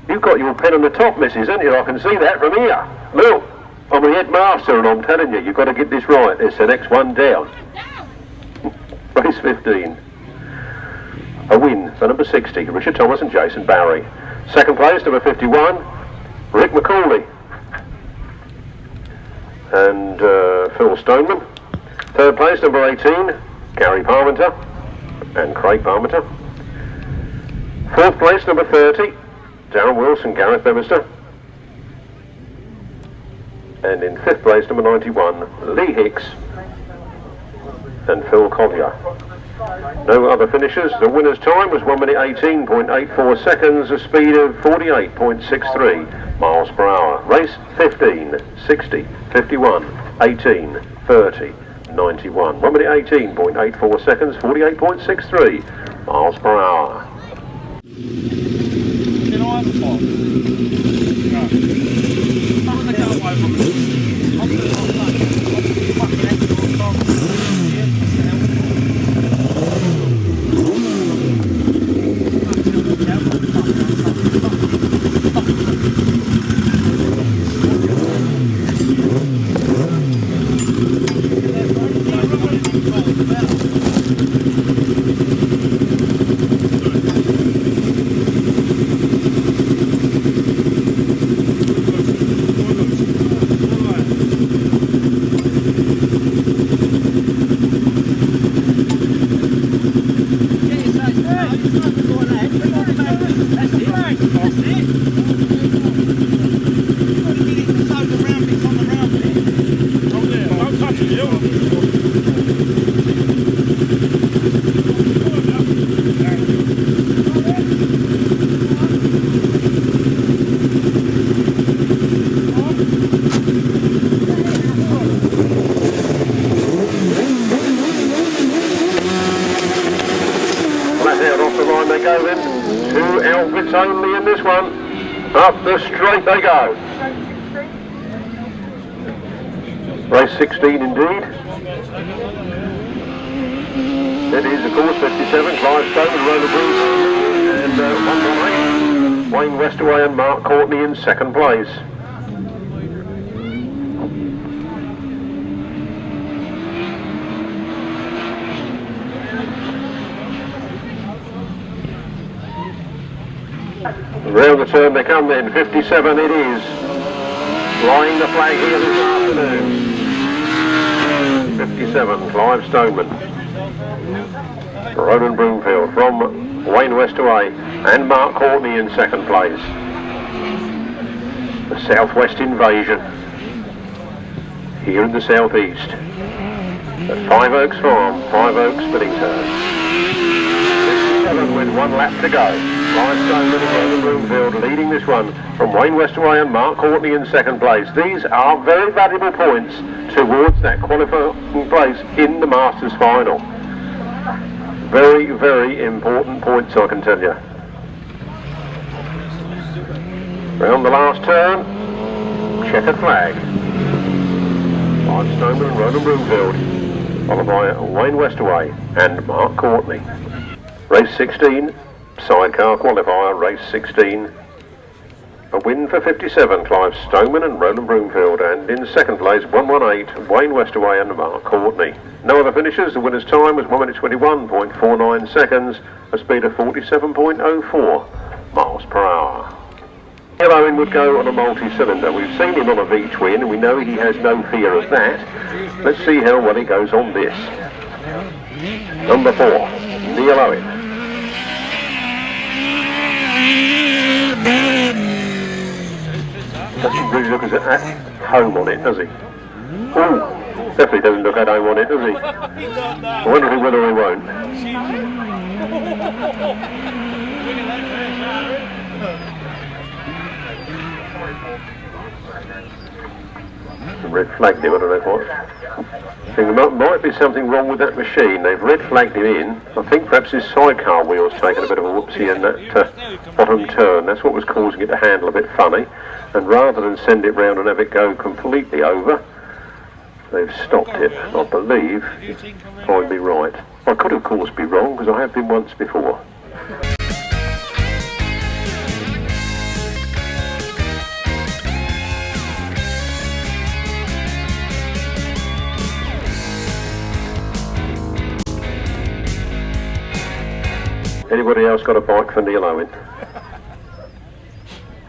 You've got your pen on the top, missus, haven't you? I can see that from here. Look, I'm the headmaster and I'm telling you, you've got to get this right. It's the next one down. Race 15. A win for number 60, Richard Thomas and Jason Barry. Second place, number 51, Rick McCauley and Phil Stoneman. Third place, number 18, Gary Parmenter and Craig Parmenter. Fourth place, number 30, Darren Wilson, Gareth Bemister. And in fifth place, number 91, Leigh Hicks and Phil Collier. No other finishers. The winner's time was 1 minute 18.84 seconds, a speed of 48.63 miles per hour. Race 15, 60, 51, 18, 30, 91. 1 minute 18.84 seconds, 48.63 miles per hour. You know what? only in this one. Up the straight they go. Race 16 indeed. It is, of course, 57, Clive Stone and Roller Bruce, and 118, Wayne Westaway and Mark Courtney in second place. Round the turn they come then, 57 it is. Flying the flag here this afternoon. 57, Clive Stoneman. Ronan Broomfield from Wayne Westaway and Mark Courtney in second place. The Southwest Invasion here in the southeast at Five Oaks Farm, Five Oaks Spillington. 57 with 1 lap to go. Clive Stoneman and Ronan Broomfield leading this one from Wayne Westaway and Mark Courtney in second place. These are very valuable points towards that qualifying place in the Masters final. Very, very important points, I can tell you. Round the last turn, checkered flag. Clive Stoneman and Ronan Broomfield, followed by Wayne Westaway and Mark Courtney. Race 16, sidecar qualifier, race 16. A win for 57, Clive Stoneman and Ronan Broomfield, and in second place, 118, Wayne Westaway and Mark Courtney. No other finishers. The winner's time was 1 minute 21.49 seconds, a speed of 47.04 miles per hour. Neal Owen would go on a multi-cylinder. We've seen him on a V-twin, and we know he has no fear of that. Let's see how well he goes on this. Number 4, Neal Owen. Doesn't really look as at home on it, does he? Ooh, definitely doesn't look at home on it, does he? I wonder if he will or he won't. Red flagged him, I don't know what. I think there might be something wrong with that machine. They've red flagged him in. I think perhaps his sidecar wheel's taken a bit of a whoopsie in that bottom turn. That's what was causing it to handle a bit funny. And rather than send it round and have it go completely over, they've stopped it. I believe I'd be right. I could of course be wrong, because I have been once before. Anybody else got a bike for Neal Owen?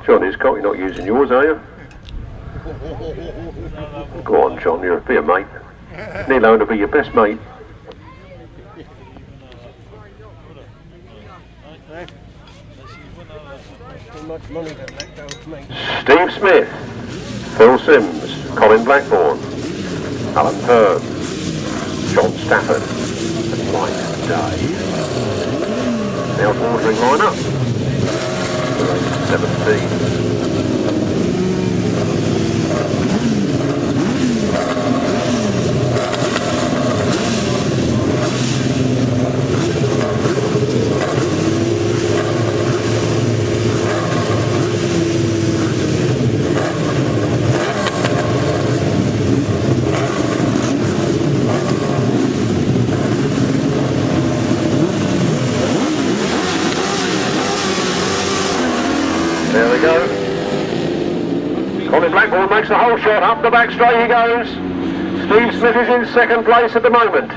John Hiscock, you're not using yours, are you? Go on, John, you'll be a mate. Neal Owen will be your best mate. Steve Smith, Phil Sims, Colin Blackburn, Alan Pern, John Stafford, and Mike Day. Now ordering line up. 17. There we go. Colin Blackburn makes the whole shot, up the back straight he goes. Steve Smith is in second place at the moment.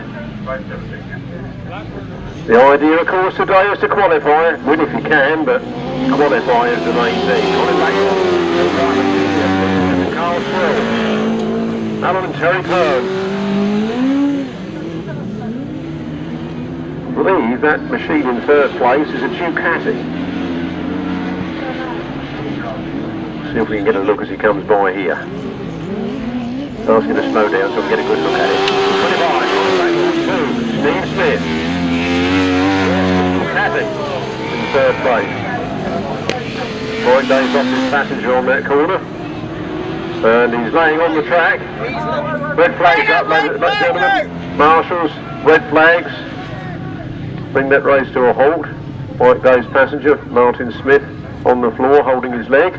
The idea, of course, today is to qualify. Win if you can, but qualify is the main thing. Colin Blackburn, Carl Swill, Alan and Terry Pern. I believe that machine in third place is a Ducati. See if we can get a look as he comes by here. Ask him to slow down so we can get a good look at it. 25, Steve Smith. Ducati in third place. 9 days off his passenger on that corner. And he's laying on the track. Red flags up, ladies and gentlemen. Marshals, red flags. Bring that race to a halt. White Days passenger, Martin Smith. on the floor holding his leg.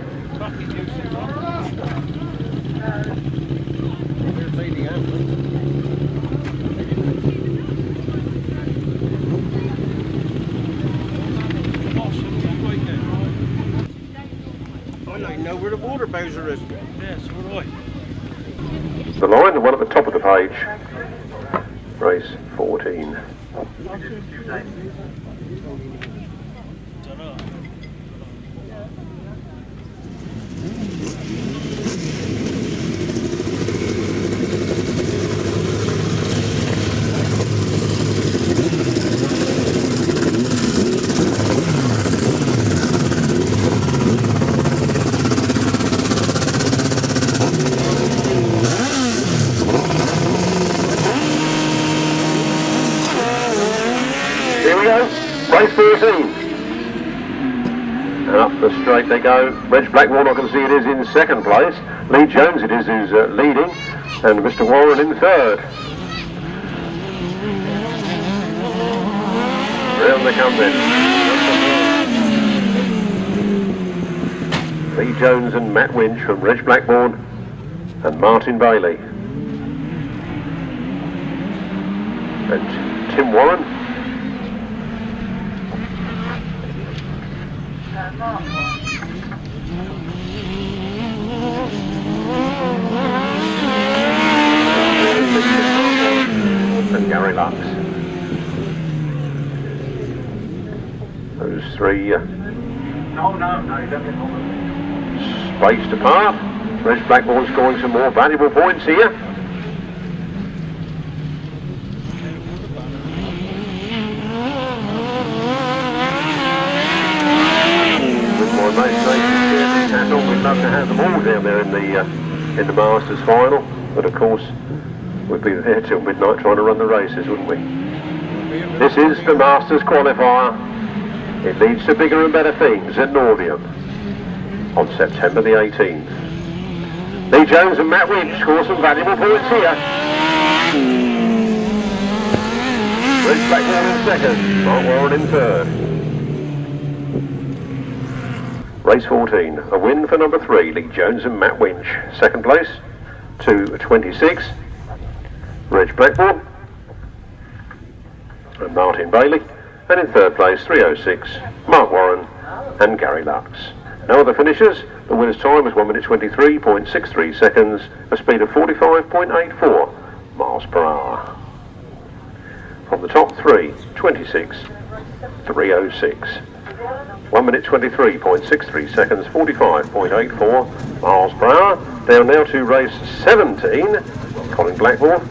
There's Lady Anne. I don't know where the water bowser is. Yeah, so do I. The line, the one at the top of the page. Race 14. Don't know. Race 14. And up the straight they go. Reg Blackmore, I can see it is in second place. Lee Jones it is who's leading. And Mr. Warren in third. Round they come then. Lee Jones and Matt Winch from Reg Blackmore and Martin Bailey. And Tim Warren. And Gary Lux. Those three spaced apart. Reg Blackmore scoring some more valuable points here. We'd love to have them all down there in the Masters final, but of course we'd be there till midnight trying to run the races, wouldn't we? This is the Masters qualifier. It leads to bigger and better things at Northiam on September the 18th. Lee Jones and Matt Winch score some valuable points here. Reg Blackmore in second, Mark Warren in third. Race 14, a win for number 3, Lee Jones and Matt Winch. Second place, 2:26, Reg Blackmore and Martin Bailey. And in third place, 3:06, Mark Warren and Gary Lux. No other finishers. The winner's time was 1:23.63 seconds, a speed of 45.84 miles per hour. From the top 3, 26, 3:06. 1:23.63 seconds, 45.84 miles per hour. Down now to race 17, Colin Blackmore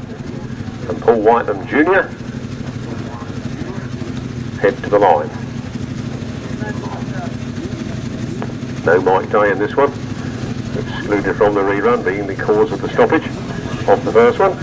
and Paul Whitelam Jr. head to the line. No Mike Day in this one, excluded from the rerun being the cause of the stoppage of the first one.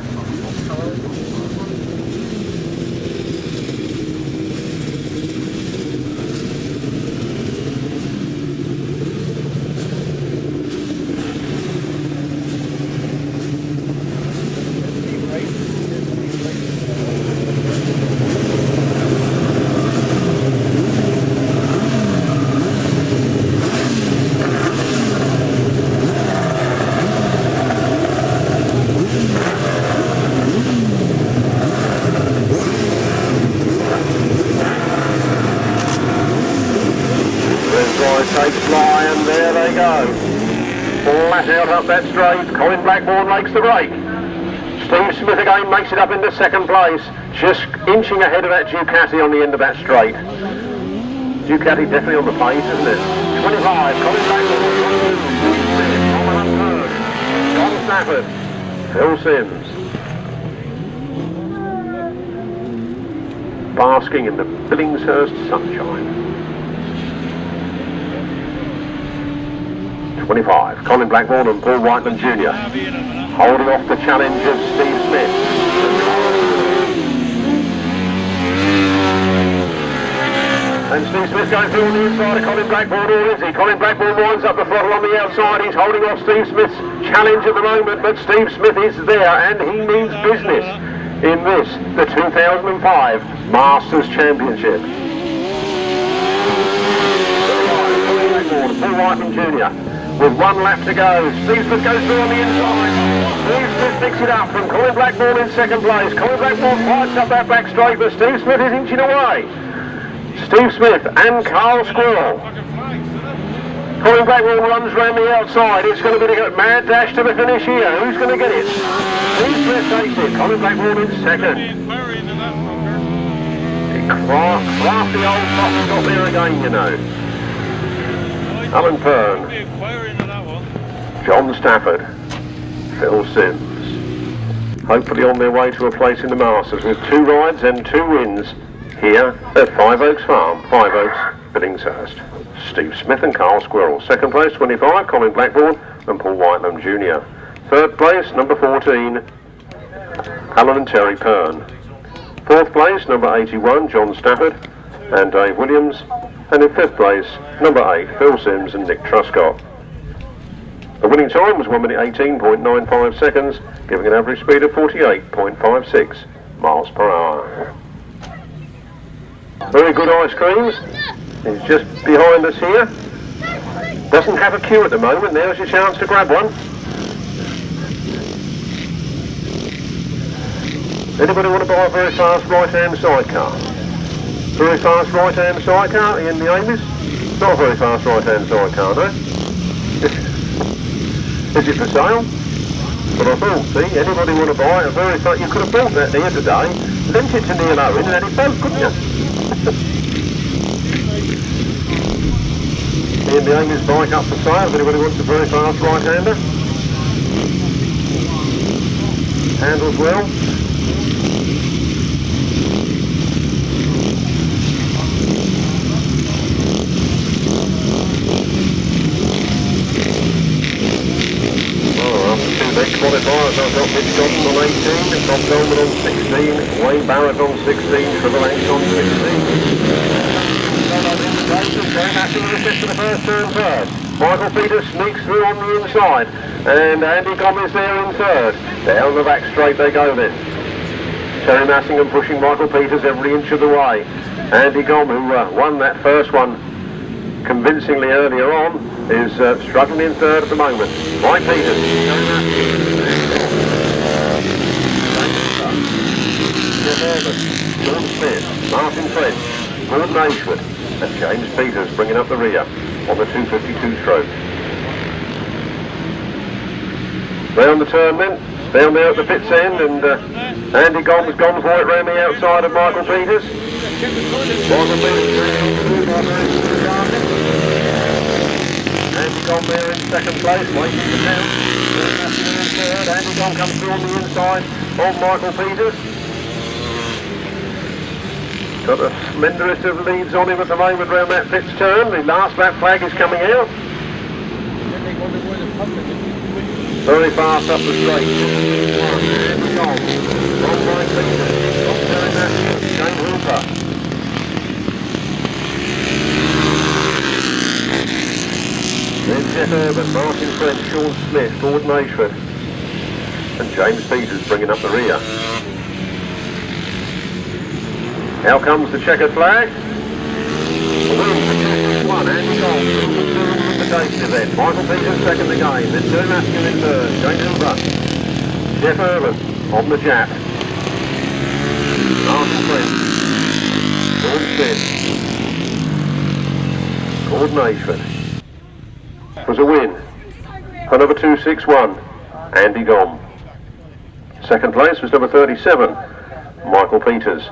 Up that straight, Colin Blackmore makes the break. Steve Smith again makes it up into second place, just inching ahead of that Ducati on the end of that straight. Ducati definitely on the pace, isn't it? 25, Colin Blackmore, John Stafford, Phil Sims. Basking in the Billingshurst sunshine. 25, Colin Blackmore and Paul Whitelam Jr. holding off the challenge of Steve Smith. And Steve Smith going through on the inside of Colin Blackmore, or is he? Colin Blackmore winds up the throttle on the outside. He's holding off Steve Smith's challenge at the moment, but Steve Smith is there and he means business in this, the 2005 Masters Championship. Paul Whiteman Jr. with 1 lap to go. Steve Smith goes through on the inside. Steve Smith picks it up from Colin Blackburn in second place. Colin Blackburn fights up that back straight, but Steve Smith is inching away. Steve Smith and Carl Squirrel. Colin Blackburn runs round the outside. It's going to be a mad dash to the finish here. Who's going to get it? Steve Smith takes it. Colin Blackburn in second. Crafty old fox got there again, you know. Alan Pern, John Stafford, Phil Sims. Hopefully on their way to a place in the Masters with 2 rides and 2 wins here at Five Oaks Farm, Five Oaks, Billingshurst. Steve Smith and Carl Squirrel. Second place, 25, Colin Blackburn and Paul Whiteman Jr. Third place, number 14, Alan and Terry Pern. Fourth place, number 81, John Stafford and Dave Williams. And in fifth place, number 8, Phil Sims and Nick Truscott. The winning time was 1 minute 18.95 seconds, giving an average speed of 48.56 miles per hour. Very good ice creams. He's just behind us here. Doesn't have a queue at the moment. Now's your chance to grab one. Anybody want to buy a very fast right-hand sidecar? Very fast right-hand sidecar in the Ames? Not a very fast right-hand sidecar, no? Is it for sale? But I thought, see, anybody want to buy a very fast... You could have bought that here today, lent it to Neal Owen and had it both, couldn't you? Me and the Ames bike up for sale, if anybody wants a very fast right-hander. Handles well. Qualifiers, I've got Mitch Godden on 18, Tom Dolman on 16, Wayne Barrett on 16, Trevor Banks on 16. To the first turn first. Michael Peters sneaks through on the inside, and Andy Gomm is there in third. Down the back straight they go then. Terry Massingham pushing Michael Peters every inch of the way. Andy Gomm, who won that first one convincingly earlier on, is struggling in third at the moment. Mike Peters. John Smith, Martin French, Gordon Ashford and James Peters bringing up the rear on the 252 stroke. Round the turn then, down there at the pits end, and Andy Gomm's gone for it round the outside of Michael Peters. Michael Peters Andy Gomm there in second place, waiting for the down. Andy Gomm comes through on the inside of Michael Peters. Got a slenderest of leads on him at the moment round that pits turn. The last lap flag is coming out. Very fast up the straight. Andy Gomm. Long right Peters. Not doing that. Shane Hooper. Then Jeff Urban, Martin French, Sean Smith, Gordon Ashford and James Peters bringing up the rear. Now comes the checkered flag. One, Andy Gomm, invitation event. Michael Peters second again, then Terry Massingham in third, Jane Hoover. Jeff Urban on the jab. Martin French, Gordon Smith, Gordon Ashford. Was a win for number 261, Andy Gomm. Second place was number 37, Michael Peters.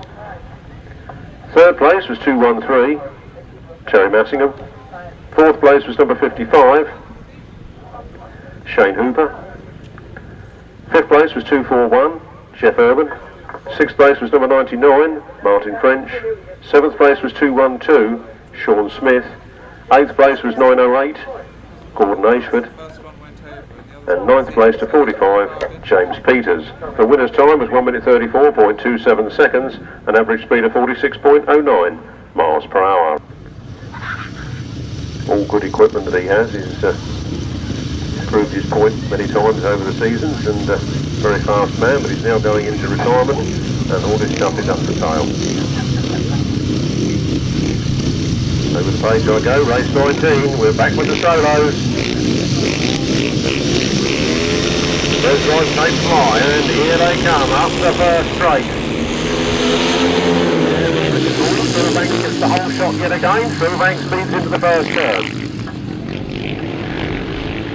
Third place was 213, Terry Massingham. Fourth place was number 55, Shane Hooper. Fifth place was 241, Jeff Urban. Sixth place was number 99, Martin French. Seventh place was 212, Sean Smith. Eighth place was 908, Gordon Ashford, and ninth place to 45, James Peters. The winner's time was 1 minute 34.27 seconds, an average speed of 46.09 miles per hour. All good equipment that he has. He's proved his point many times over the seasons, and very fast man, but he's now going into retirement, and all this stuff is up for sale. Over the page I go, race 19, we're back with the solos. Those guys take fly, and here they come, up the first straight. Trevor Banks gets the whole shot yet again. Trevor Banks speeds into the first turn.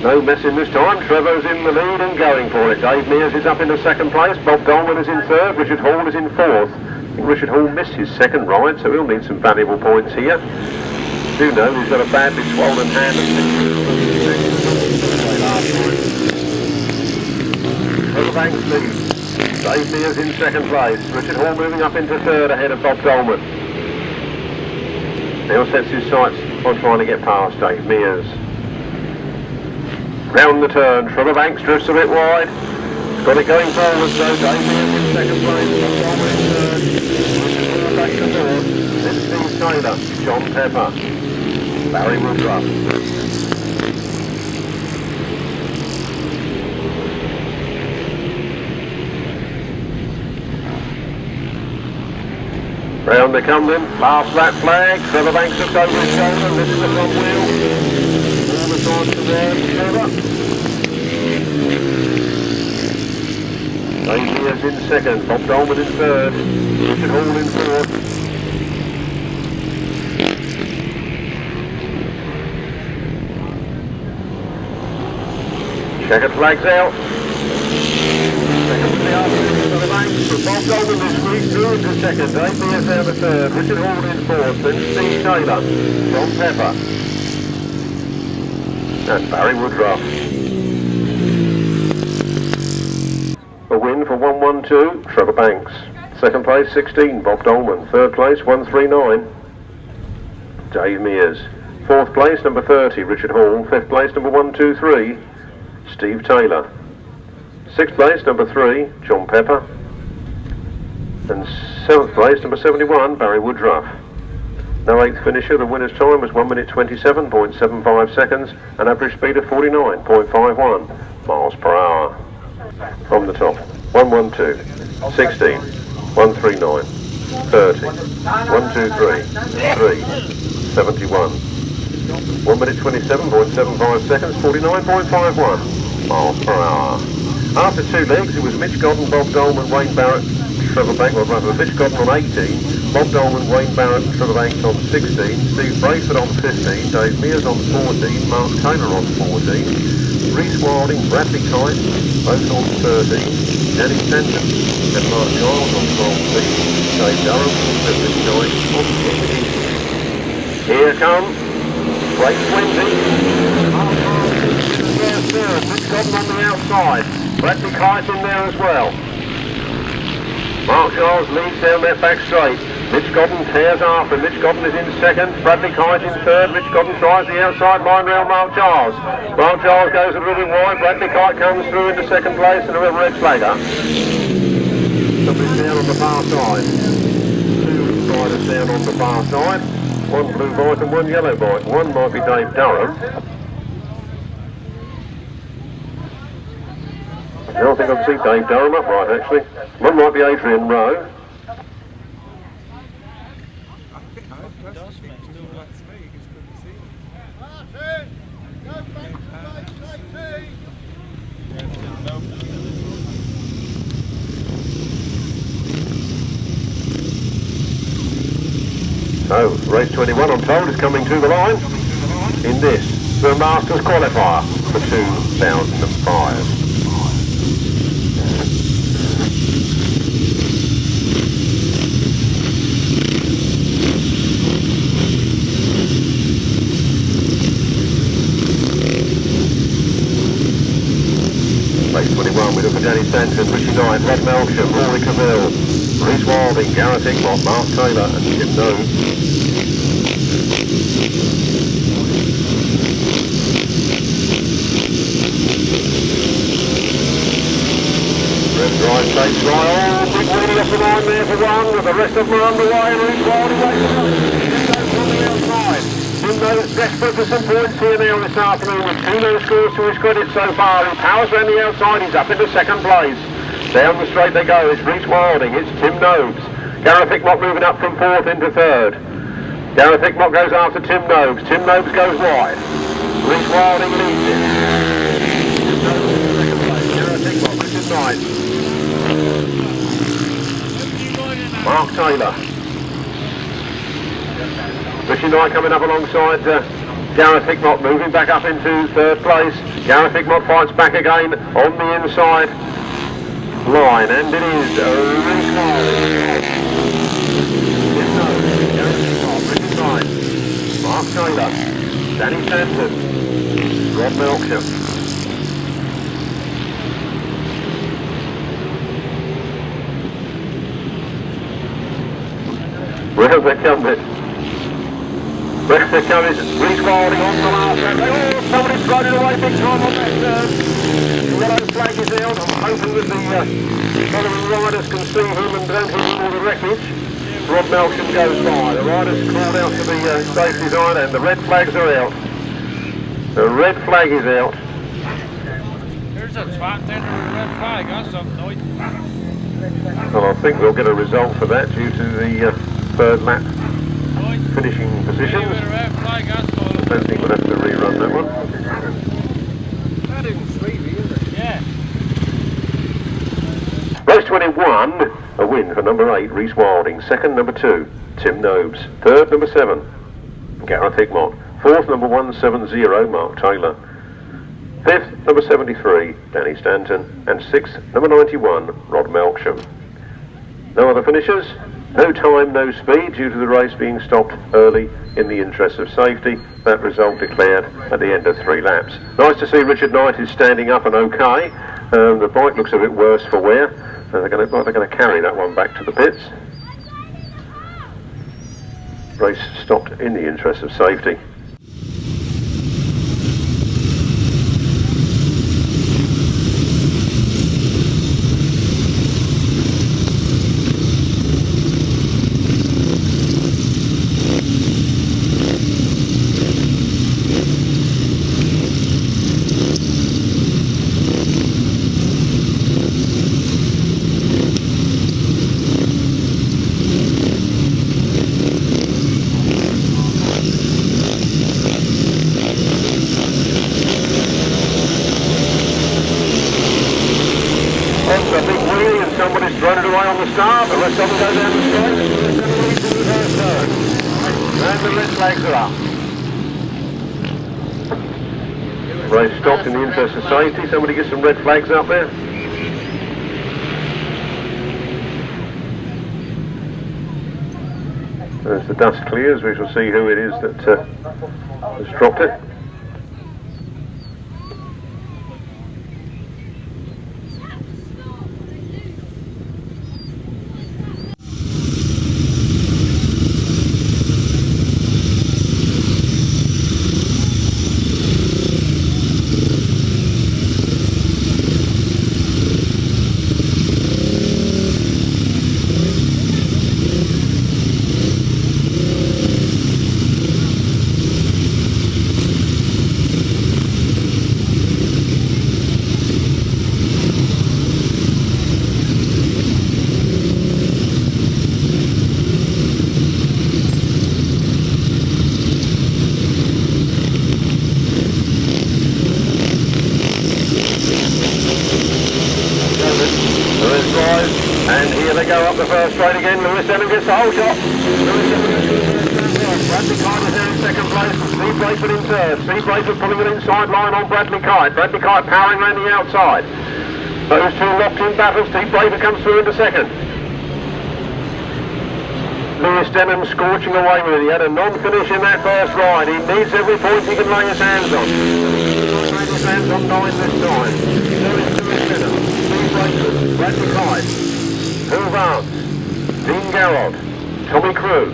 No messing this time. Trevor's in the lead and going for it. Dave Mears is up in the second place. Bob Dolman is in third. Richard Hall is in fourth. I think Richard Hall missed his second ride, so he'll need some valuable points here. Do know he's got a badly swollen hand. Trevor Banks leads. Dave Mears in second place. Richard Hall moving up into third ahead of Bob Dolman. Neal sets his sights on trying to get past Dave Mears. Round the turn, Trevor Banks drifts a bit wide. He's got it going forward, so Dave Mears in second place. Bob Dolman in third. Richard Hall back to fourth. Then Steve Taylor, John Pepper, Barry Woodruff. Round they come then, last lap flag, Trevor Banks looks over his shoulder, this is the front wheel. All the time to there, Trevor. Dave Mears in second, Bob Dolman in third, Richard Hall in fourth. Checkered flags out. Second to the afternoon for the Banks. Bob Dolman this week through into second. Dave Mears down to third. Richard Hall in fourth. Then Steve Taylor. John Pepper. And Barry Woodruff. A win for 112. Trevor Banks. Second place 16. Bob Dolman. Third place 139. Dave Mears. Fourth place number 30. Richard Hall. Fifth place number 123. Steve Taylor. Sixth place, number 3, John Pepper. And seventh place, number 71, Barry Woodruff. No eighth finisher. The winner's time was 1 minute 27.75 seconds, an average speed of 49.51 miles per hour. From the top, 112, 16, 139, 30, 123, 3, 71. 1 minute 27.75 seconds, 49.51 miles per hour. After two legs, it was Mitch Godden, Bob Dolman, Wayne Barrett, Trevor Banks, well rather Mitch Godden on 18, Bob Dolman, Wayne Barrett and Trevor Banks on 16, Steve Braidford on 15, Dave Mears on 14, Mark Taylor on 14, Rhys Wilding, Bradley Kite, both on 13, Danny Stanton and Mark Giles on 12, Dave Durham and Mitch Kite on 16. Here come race 20. Mitch Godden on the outside. Bradley Kite in there as well. Mark Giles leads down that back straight. Mitch Godden tears after. Mitch Godden is in second. Bradley Kite in third. Mitch Godden tries the outside line round Mark Giles. Mark Giles goes a little bit wide. Bradley Kite comes through into second place and a real red flagger. Somebody's down on the far side. Two riders down on the far side. One blue bike and one yellow bike. One might be Dave Durham. I don't think I've seen Dave Durham upright actually. One might be Adrian Rowe. So, race 21 I'm told is coming to the line in this, the Masters Qualifier for 2005. Race 21, we look at Danny Stanton, Richie Knight, Rod Melksham, Rory Cavill, Rhys Wilding, Gareth Hickmott, Mark Taylor and Tim Noe. Red drive takes right, oh, big wheelie off the line there for one, with the rest of them are underway and Rhys Wilding racing up. Tim Noe from the outside. Tim Noe's desperate for some points here now this afternoon with 2 no scores to his credit so far. He powers around the outside, he's up into second place. Down the straight they go, it's Rhys Wilding, it's Tim Noe. Gareth Hickmott moving up from fourth into third. Gareth Hickmott goes after Tim Nobes. Tim Nobes goes wide. Rhys Wilding leads it. Tim Nobes in second place. Gareth Hickmott, Richard Knight. Mark Taylor. Richard Knight coming up alongside Gareth Hickmott, moving back up into third place. Gareth Hickmott fights back again on the inside line, and it is Rhys Wilding. Tim Nobes, Gareth Hickmott, Richard Knight, Mark Taylor, Danny Stanton, Rob Melksham. Well, they're coming. Well, they're coming. Rhys Wilding on the last lap. Oh, somebody's thrown it away big time on that turn. The yellow flag is out. I'm hoping that the following riders can see him and don't hit all the wreckage. Rob Melksham goes by. The riders crawled out to the safety line and the red flags are out. The red flag is out. There's a spot there, the red flag, that's something nice. Well, I think we'll get a result for that due to the third lap finishing positions. I don't think we'll have to rerun that one. That isn't sleepy, is it? Yeah. Race 21, a win for number 8, Rhys Wilding. Second, number 2, Tim Nobes. Third, number 7, Gareth Hickmott. Fourth, number 170, Mark Taylor. Fifth, number 73, Danny Stanton. And sixth, number 91, Rod Melksham. No other finishers? No time, no speed, due to the race being stopped early in the interest of safety. That result declared at the end of 3 laps. Nice to see Richard Knight is standing up and okay. The bike looks a bit worse for wear. They're going to carry that one back to the pits. Race stopped in the interest of safety. Start, the rest of them go down the straight, and the leads in the first turn. And the red flags are up. Race stopped in the interest of safety. Somebody get some red flags up there. As the dust clears, we shall see who it is that has dropped it. Straight again, Denham gets the whole shot. Bradley Kite is there in second place, Steve Braidford in third. Steve Braidford pulling an inside line on Bradley Kite. Bradley Kite powering around the outside. Those two locked in battle. Steve Braidford comes through into second. Denham scorching away with it. He had a non-finish in that first ride. He needs every point he can lay his hands on. He's laid his hands on 9 this time. Denham, Steve Braidford, Bradley Kite, Vance, Dean Garrod, Tommy Crewe.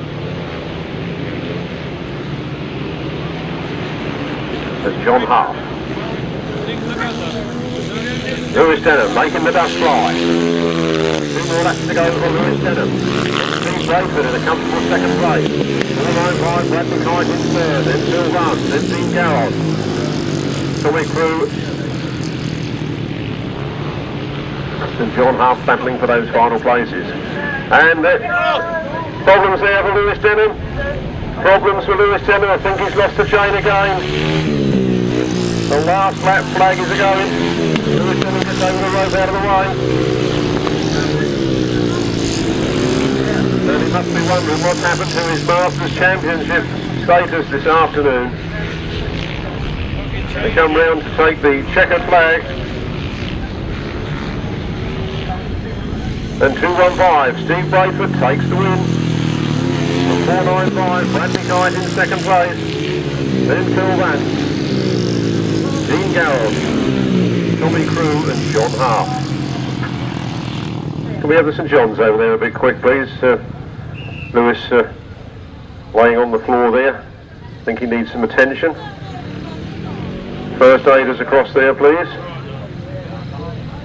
And John Huff. Denham making the dust fly. 2 more laps to go for Denham. Steve Braidford in a comfortable second place. 495 Bradley Kite in third, then Phil Vance, then Dean Garrod. Tommy Crewe and John Huff battling for those final places. And problems there for Denham. Problems for Lewis Denham. I think he's lost the chain again. The last lap flag is going. Lewis Denham gets over the rope out of the way. And he must be wondering what's happened to his Masters Championship status this afternoon. They come round to take the checkered flag. And 215, Steve Braidford takes the win. 495, Bradley Kite in second place. Then Phil Vance, Dean Garrod, Tommy Crewe and John Half. Can we have the St John's over there a bit quick, please? Lewis laying on the floor there. I think he needs some attention. First aiders across there, please.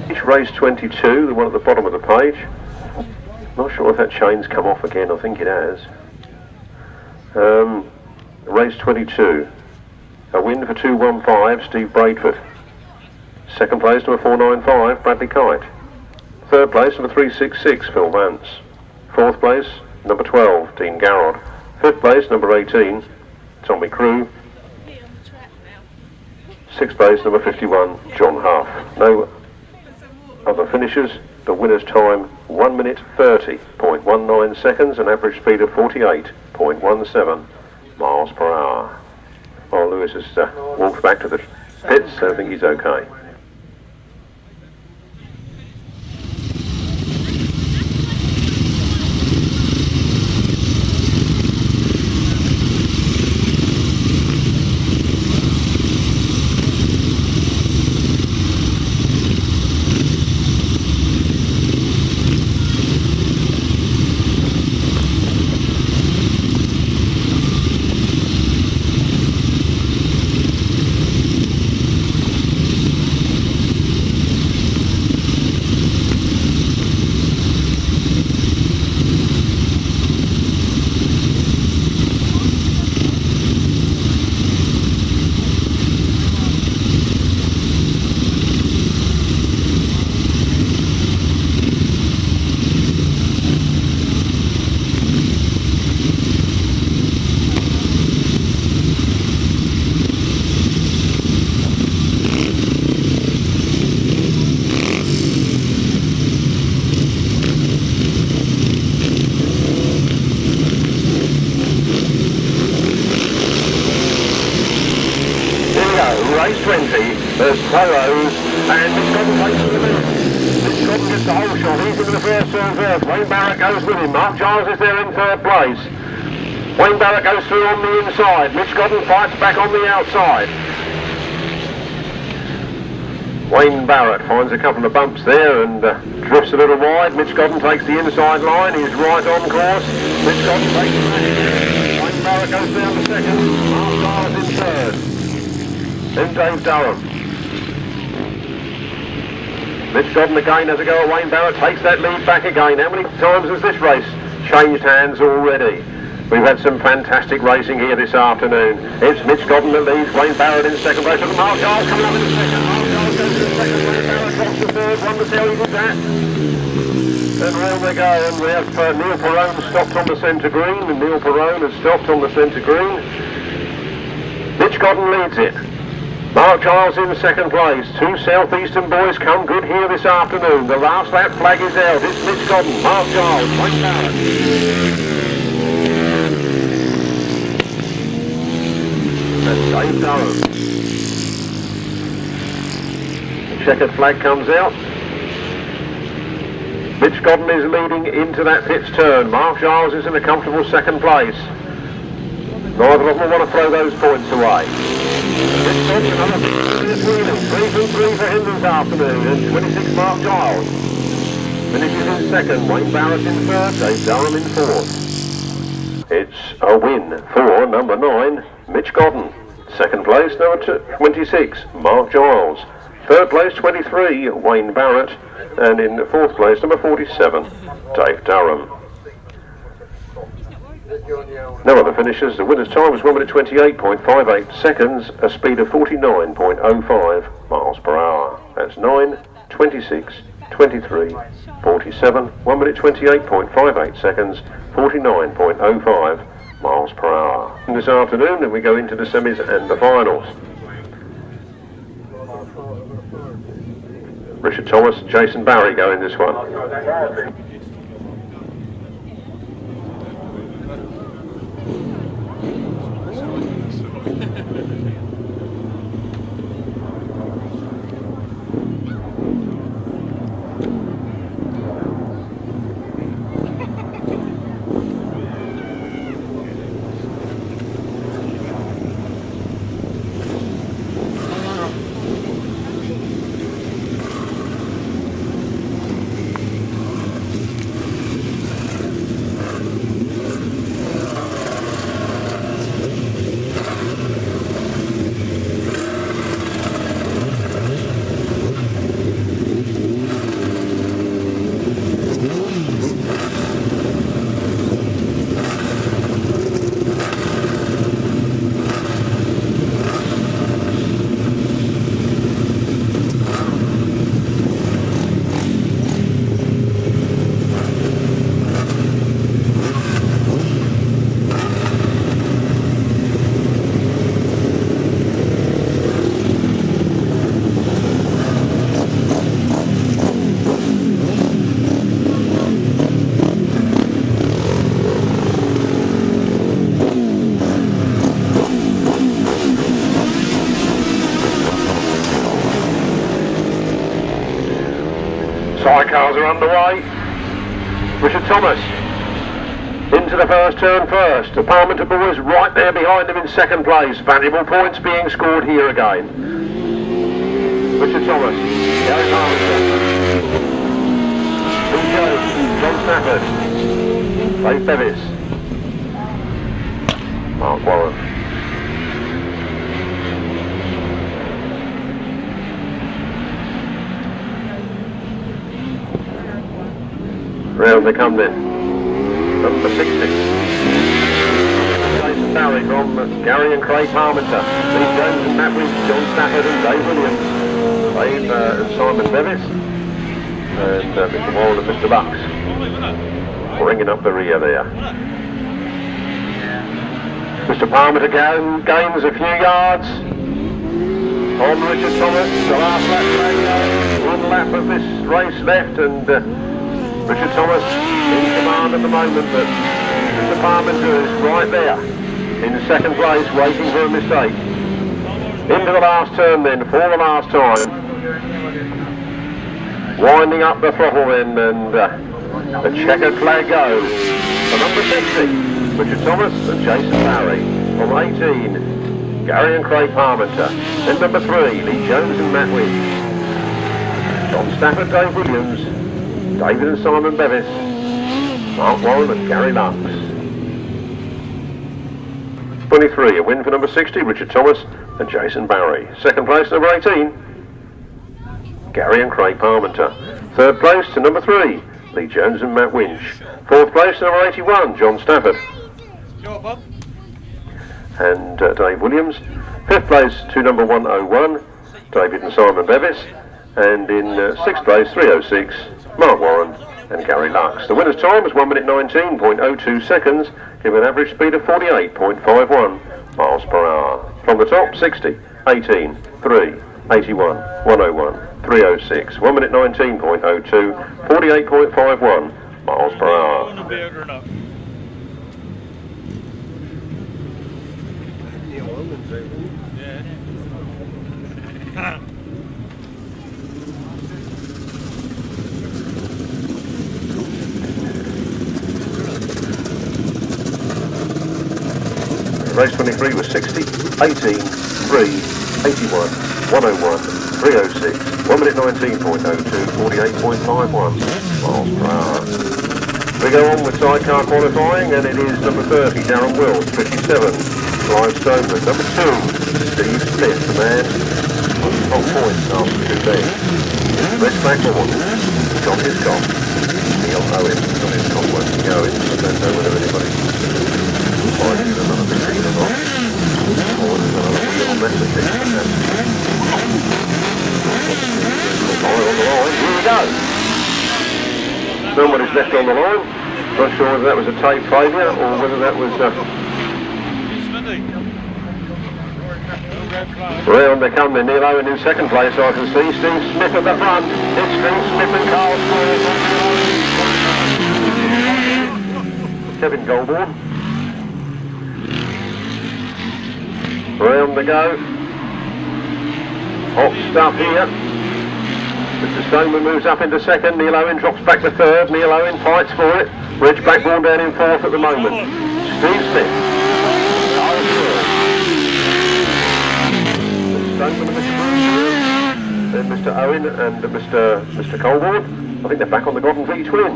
Each race 22, the one at the bottom of the page. Not sure if that chain's come off again, I think it has. Race 22. A win for 215, Steve Braidford. Second place, number 495, Bradley Kite. Third place, number 366, Phil Vance. Fourth place, number 12, Dean Garrod. Fifth place, number 18, Tommy Crewe. Sixth place, number 51, John Half. No other finishers. The winner's time, 1 minute 30.19 seconds, an average speed of 48.17 miles per hour. Oh, Lewis has walked back to the pits, so I think he's okay. Race 20, there's Burrows, and Mitch Godden takes the lead. Mitch Godden gets the whole shot, he's into the first serve. Wayne Barrett goes with him, Mark Giles is there in third place. Wayne Barrett goes through on the inside, Mitch Godden fights back on the outside. Wayne Barrett finds a couple of bumps there and drifts a little wide. Mitch Godden takes the inside line, he's right on course. Mitch Godden takes the back. Wayne Barrett goes down to second, Mark Giles in third. Then Dave Durham. Mitch Godden again has a go at Wayne Barrett, takes that lead back again. How many times has this race changed hands already? We've had some fantastic racing here this afternoon. It's Mitch Godden that leads, Wayne Barrett in second place. Look at Mark Giles coming up in the second. Mark Giles goes to the second, Wayne Barrett drops the third. Wonder how he did that. And round they go, and we have Neal Perrone stopped on the centre green, and Neal Perrone has stopped on the centre green. Mitch Godden leads it. Mark Giles in second place. Two southeastern boys come good here this afternoon. The last lap flag is out. It's Mitch Godden, Mark Giles, Wayne Barrett. And Dave Durham. The checkered flag comes out. Mitch Godden is leading into that pit's turn. Mark Giles is in a comfortable second place. Neither of them want to throw those points away. Mitch Godden, another 3 for him this afternoon, and 26 Mark Giles. Finishes in second, Wayne Barrett in third, Dave Durham in fourth. It's a win for number 9, Mitch Godden. Second place, number 26, Mark Giles. Third place, 23, Wayne Barrett. And in fourth place, number 47, Dave Durham. No other finishes. The winner's time was 1 minute 28.58 seconds, a speed of 49.05 miles per hour. That's 9, 26, 23, 47, 1 minute 28.58 seconds, 49.05 miles per hour. And this afternoon, then we go into the semis and the finals. Richard Thomas, Jason Barry go in this one. Sidecars are underway. Richard Thomas into the first turn first. The Parmenter boys right there behind him in second place. Valuable points being scored here again. Richard Thomas, Gareth Hickmott, Bill Jones, John Stafford, Dave Bevis, Mark Warren. Round they come then. Number 60. Jason Barry from Gary and Craig Parmenter. Leigh Jones and Matt Wynne, John Stafford and Dave Williams. Dave and Simon Bevis. And Mr. Warren and Mr. Bucks. Bringing up the rear there. Mr. Parmenter gains a few yards. On Richard Thomas, the last lap. One lap of this race left and Richard Thomas in command at the moment, but Mr. Parmenter is right there in second place, waiting for a mistake. Into the last turn then, for the last time. Winding up the throttle then, and the checkered flag goes. For number 60, Richard Thomas and Jason Barry. From 18, Gary and Craig Parmenter. Then number 3, Leigh Jones and Matt Wynne. John Stafford, Dave Williams. David and Simon Bevis, Mark Warren and Gary Lux. 23, a win for number 60, Richard Thomas and Jason Barry. Second place, number 18, Gary and Craig Parmenter. Third place to number 3, Leigh Jones and Matt Winch. Fourth place, number 81, John Stafford. And Dave Williams. Fifth place to number 101, David and Simon Bevis. And in sixth place, 306, Mark Warren and Gary Lux. The winner's time is 1 minute 19.02 seconds, giving an average speed of 48.51 miles per hour. From the top, 60, 18, 3, 81, 101, 306, 1 minute 19.02, 48.51 miles per hour. Race 23 was 60, 18, 3, 81, 101, 306, 1 minute 19.02, 48.51 miles per hour. We go on with sidecar qualifying, and it is number 30, Darren Wills, 57, Clive Stoneman. Number 2, Steve Smith, the man on top points after 2 days. Rhys Wilding, John Hiscock, Neal Owen, John Hiscock won't be going, I don't know whether anybody finding another machine or not. Or another wheel message. On the line, here we go. Nobody's left on the line. Not sure whether that was a tape failure or whether that was Bagley. Red flag. Round they come then, Neal Owen in second place, I can see. Steve Smith at the front. It's Steve Smith and Carl Square. Kevin Goldborn. Round they go. Hot stuff here. Mr. Stoneman moves up into second. Neal Owen drops back to third. Neal Owen fights for it. Reg Blackburn down in fourth at the moment. Steve Smith. Stoneman and Mr. Bruce, then Mr. Owen and Mr. Colborne. I think they're back on the Godden V twin.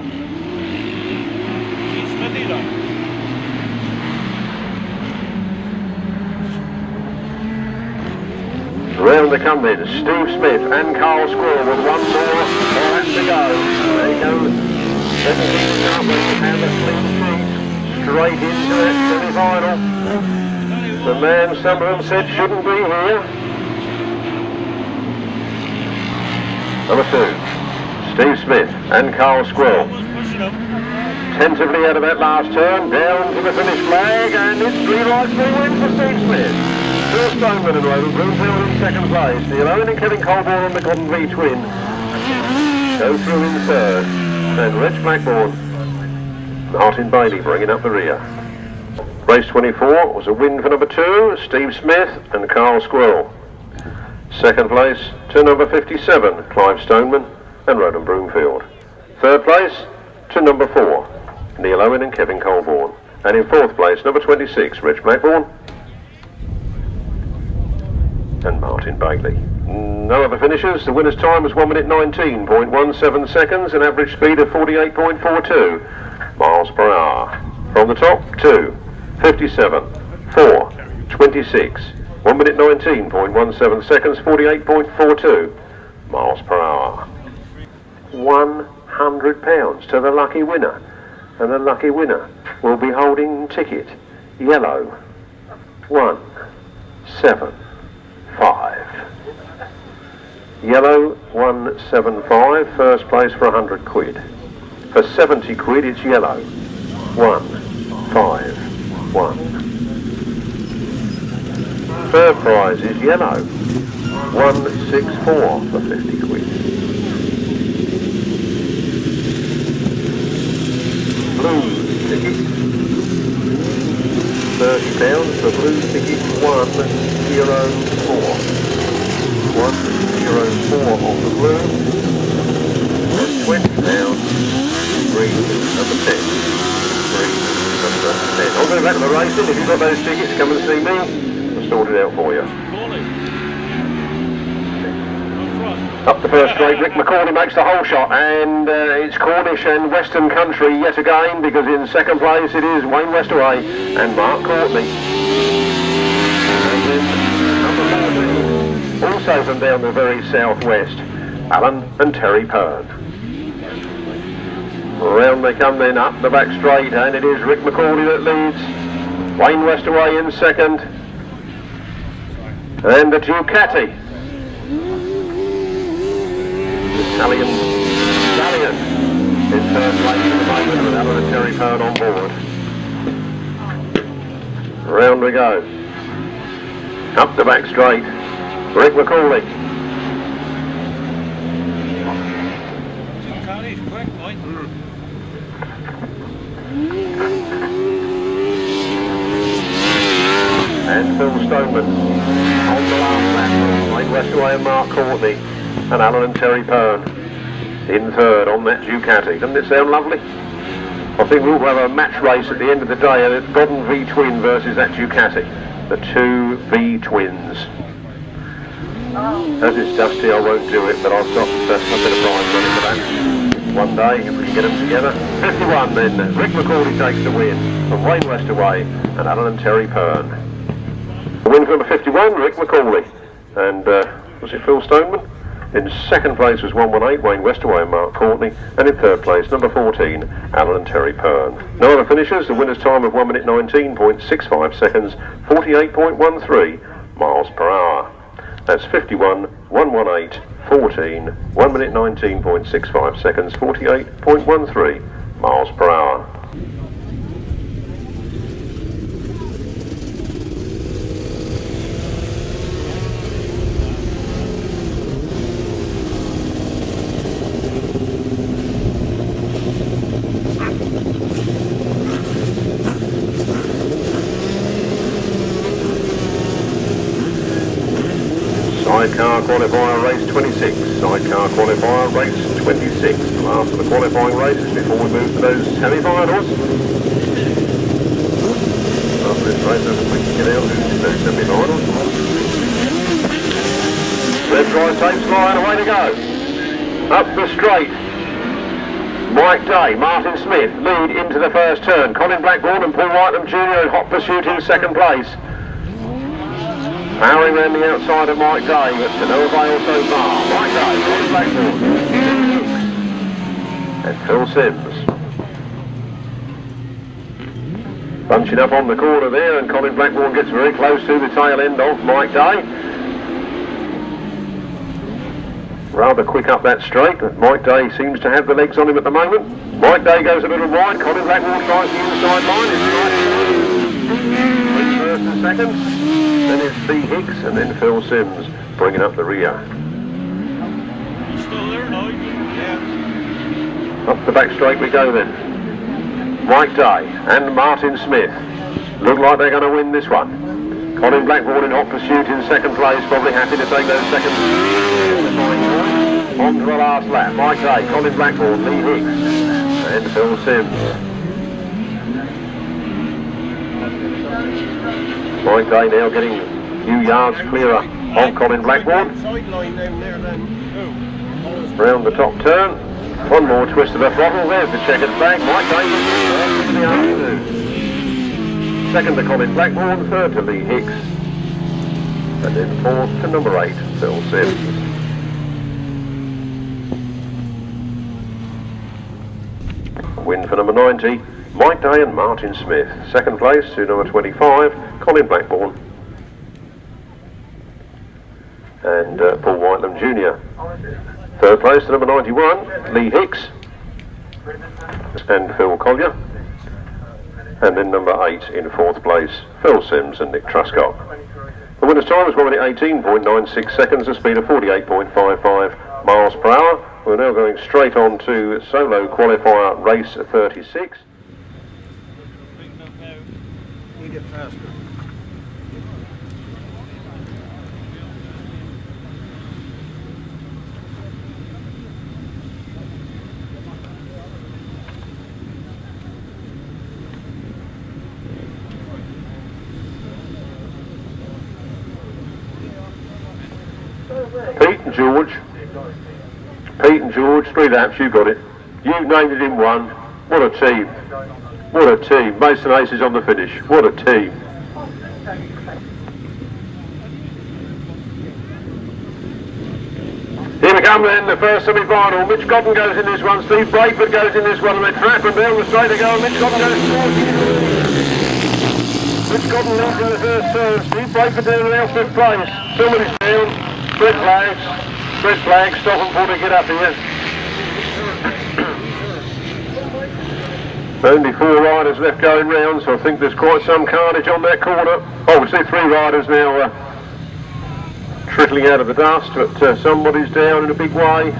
Round they come then, Steve Smith and Carl Squirrel with one more lap to go. There you go. Everything's up and a clean sheet straight into that semi-final. The man some of them said shouldn't be here. Number 2, Steve Smith and Carl Squirrel. Tentatively out of that last turn, down to the finish flag, and it's 3 right 3 wins for Steve Smith. Phil Stoneman and Rowan Broomfield in second place. Neal Owen and Kevin Colborne on the Godden V twin. Go through in third. And Reg Blackburn, Martin Bailey bringing up the rear. Race 24 was a win for number 2, Steve Smith and Carl Squirrel. Second place to number 57, Clive Stoneman and Rowan Broomfield. Third place to number 4, Neal Owen and Kevin Colborne. And in fourth place, number 26, Reg Blackburn and Martin Bailey. No other finishes. The winner's time was 1 minute 19.17 seconds, an average speed of 48.42 miles per hour. From the top, 2, 57, 4, 26, 1 minute 19.17 seconds, 48.42 miles per hour. £100 to the lucky winner, and the lucky winner will be holding ticket yellow 175. Yellow 175, first place for 100 quid. For 70 quid it's yellow 151. Third prize is yellow 164 for 50 quid. Blue ticket £30 for blue ticket 104. 104 on the blue, and £20 green number 10. Green number 10. I'll go back to the racing. If you've got those tickets, come and see me. I'll sort it out for you. Up the first straight, Rick McCauley makes the whole shot, and it's Cornish and Western country yet again, because in second place it is Wayne Westaway and Mark Courtney. And then number 14, also from down the very southwest, Alan and Terry Pern. Round they come then up the back straight, and it is Rick McCauley that leads. Wayne Westaway in second, and the Ducati. Italian Stallion in third place at the moment with Alan and Terry Pern on board. Round we go. Up the back straight, Rick McCauley. And Phil Stoneman on the last lap. Wayne Westaway and Mark Courtney and Alan and Terry Pern in third on that Ducati. Doesn't it sound lovely? I think we'll have a match race at the end of the day, a Godden V twin versus that Ducati. The 2 V twins. As it's dusty, I won't do it, but I've got a bit of prize money for that. One day, if we can get them together. 51 then, Rick McCauley takes the win from Wayne Westaway and Alan and Terry Pern. The win for number 51, Rick McCauley. And was it Phil Stoneman? In second place was 118, Wayne Westaway and Mark Courtney. And in third place, number 14, Alan and Terry Pern. No other finishers, the winner's time of 1 minute 19.65 seconds, 48.13 miles per hour. That's 51, 118, 14, 1 minute 19.65 seconds, 48.13 miles per hour. Sidecar Qualifier Race 26. Sidecar Qualifier Race 26. The last of the qualifying races before we move to those semi-finals. After this race, we can get out to those semi-finals. Red drive takes line, away to go. Up the straight. Mike Day, Martin Smith lead into the first turn. Colin Blackburn and Paul Whiteham Jr. in hot pursuit in second place. Powering around the outside of Mike Day, but to no avail so far. Mike Day, Colin Blackburn, and Phil Sims. Bunching up on the corner there, and Colin Blackburn gets very close to the tail end of Mike Day. Rather quick up that straight, but Mike Day seems to have the legs on him at the moment. Mike Day goes a little wide, Colin Blackburn tries the inside line, it's first and second, then it's Leigh Hicks and then Phil Sims bringing up the rear. He's still there now, yeah. Up the back straight we go then. Mike Day and Martin Smith look like they're going to win this one. Colin Blackburn in hot pursuit in second place, probably happy to take those seconds. On to the last lap, Mike Day, Colin Blackburn, Leigh Hicks and Phil Sims. Mike Day now getting a few yards clearer of Colin Blackburn. Round the top turn, one more twist of the throttle, there's the checkered flag. Mike Day in the afternoon. Second to Colin Blackburn, third to Leigh Hicks, and then fourth to number 8, Phil Sims. Win for number 90, Mike Day and Martin Smith. Second place to number 25, Colin Blackburn and Paul Whiteham Jr. Third place to number 91, Leigh Hicks and Phil Collier. And then number 8 in fourth place, Phil Sims and Nick Truscott. The winner's time was 1 minute 18.96 seconds, a speed of 48.55 miles per hour. We're now going straight on to solo qualifier race 36. You get faster. Pete and George, 3 laps, you got it. You named it in 1. What a team. What a team. Mason Aces on the finish. What a team. Here we come then, the first semi-final. Mitch Godden goes in this one, Steve Braidford goes in this one, and they trap and down the straight to go, and Mitch Godden goes forward. Mitch Godden leads in the first turn, Steve Braidford down in the fifth place. Somebody's down. Red flags, stop and pull to get up here. Only 4 riders left going round, so I think there's quite some carnage on that corner. Oh, we see 3 riders now trickling out of the dust, but somebody's down in a big way.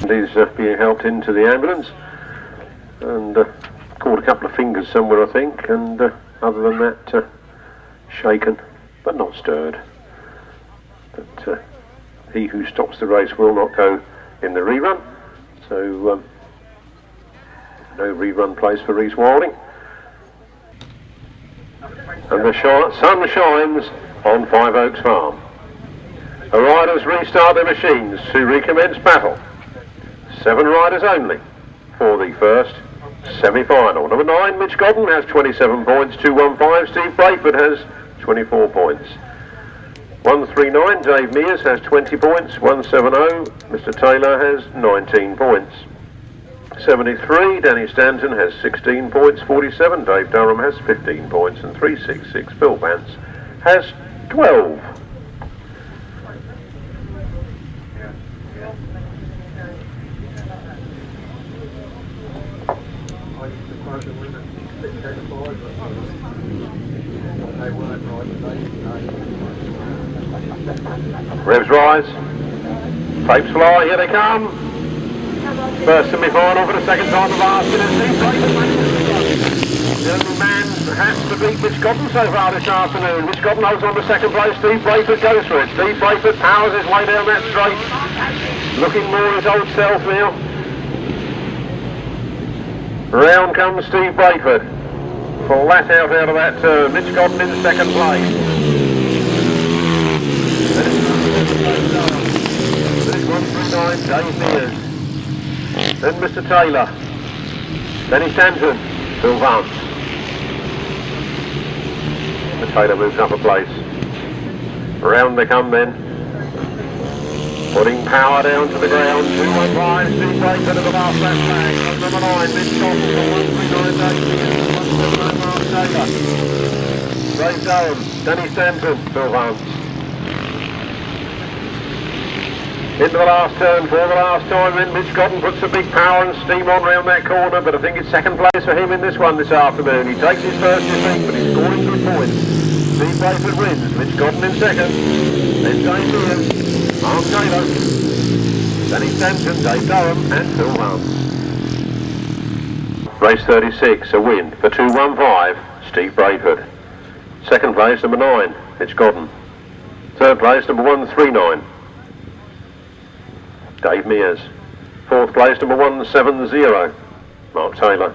He's being helped into the ambulance and caught a couple of fingers somewhere, I think, and other than that, shaken but not stirred. But he who stops the race will not go in the rerun, so no rerun place for Rhys Wilding. And the sun shines on Five Oaks Farm. The riders restart their machines to recommence battle. 7 riders only for the first semi-final. Number 9, Mitch Godden has 27 points, 215. Steve Braidford has 24 points. 139, Dave Mears has 20 points. 170, Mr. Taylor has 19 points. 73, Danny Stanton has 16 points. 47, Dave Durham has 15 points. And 366, Phil Vance has 12. Revs rise, tapes fly, here they come. First semi-final for the second time of asking, and Steve Braidford manages to run. The only man has to beat Mitch Godden so far this afternoon. Mitch Godden holds on to second place. Steve Braidford goes for it. Steve Braidford powers his way down that straight. Looking more his old self now. Round comes Steve Braidford. Flat out of that turn. Mitch Godden in second place. This 139, Dave Mears. Then Mr Taylor. Then Stanton. Phil Vance. Mr Taylor moves up a place. Round they come then. Putting power down to the ground. 215, Steve Braidford at the last lap flag. Number 9, Mitch Godden for 139, Mark Taylor. Ray Durham, Danny Stanton, Phil Vance. Into the last turn for the last time then. Mitch Godden puts a big power and steam on round that corner, but I think it's second place for him in this one this afternoon. He takes his first defeat, but he's scoring good points. Steve Braidford wins, Mitch Godden in second. Then Dave Mears, Mark Taylor, Danny Stanton, Dave Durham and Phil Vance. Race 36, a win for 215, Steve Braidford. Second place, number 9, Mitch Godden. Third place, number 139, Dave Mears. Fourth place, number 170, Mark Taylor.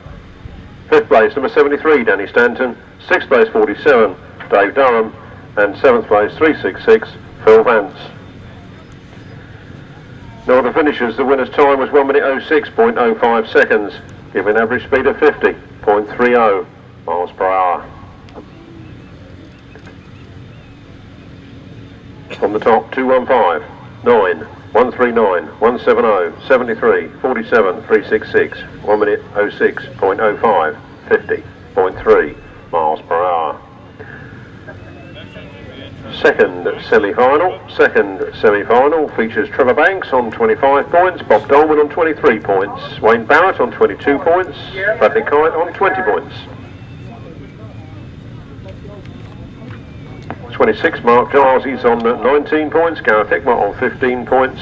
Fifth place, number 73, Danny Stanton. Sixth place, 47, Dave Durham. And seventh place, 366, Phil Vance. Now the finishers, the winner's time was 1 minute 06.05 seconds, giving an average speed of 50.30 miles per hour. From the top, 215, 9, 139, 170, 73, 47, 366, 1 minute 06.05, 50.3 miles per hour. Second semi-final features Trevor Banks on 25 points, Bob Dolman on 23 points, Wayne Barrett on 22 points, Bradley Kite on 20 points. 26, Mark Giles, he's on 19 points, Gareth Hickmott on 15 points,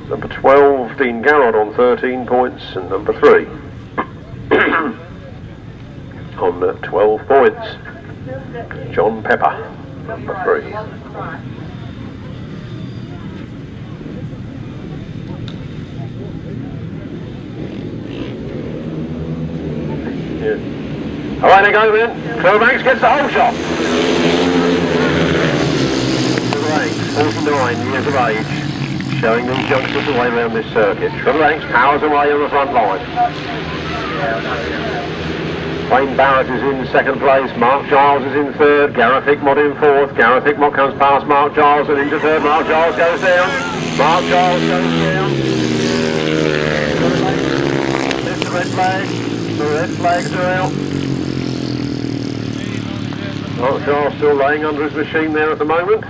number 12, Dean Garrod on 13 points, and number 3 on 12 points, John Pepper, number 3. Yeah. Away they go then. Trevor Banks gets the whole shot. Trevor Banks, 49 years of age, showing these youngsters the way around this circuit. Trevor Banks powers away on the front line. Wayne Barrett is in second place, Mark Giles is in third, Gareth Hickmott in fourth. Gareth Hickmott comes past Mark Giles and into third. Mark Giles goes down. Mark Giles goes down. There's the red flag. The red flags are out. Mark Giles still laying under his machine there at the moment.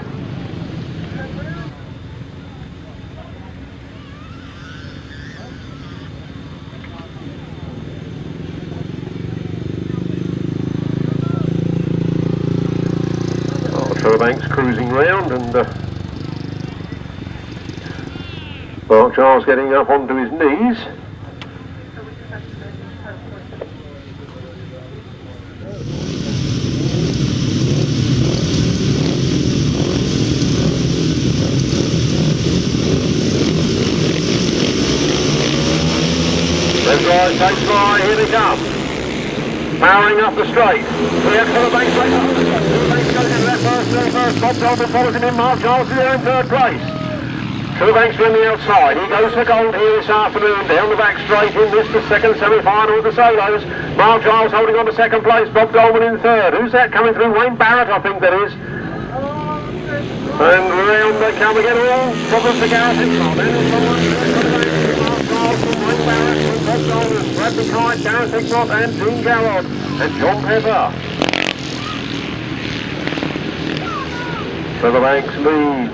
Trevor Banks cruising round and Mark Giles getting up onto his knees. Left right, takes right, here they come. Powering up the straight. We have Trevor Banks right up the straight. Trevor Banks goes into that first. Bob Dolman follows him in. Mark Giles is there in third place. Trevor Banks on the outside. He goes for gold here this afternoon. Down the back straight in this, the second semi-final of the solos. Mark Giles holding on to second place. Bob Dolman in third. Who's that coming through? Wayne Barrett, I think that is. And round they come again. All problems for Gareth Hickmott. Then there's someone. Mark Giles from Wayne Barrett from Bob Dolman. Bradley Kite, Gareth Hickmott and Dean Garrod and John Pepper. Trevor Banks leads.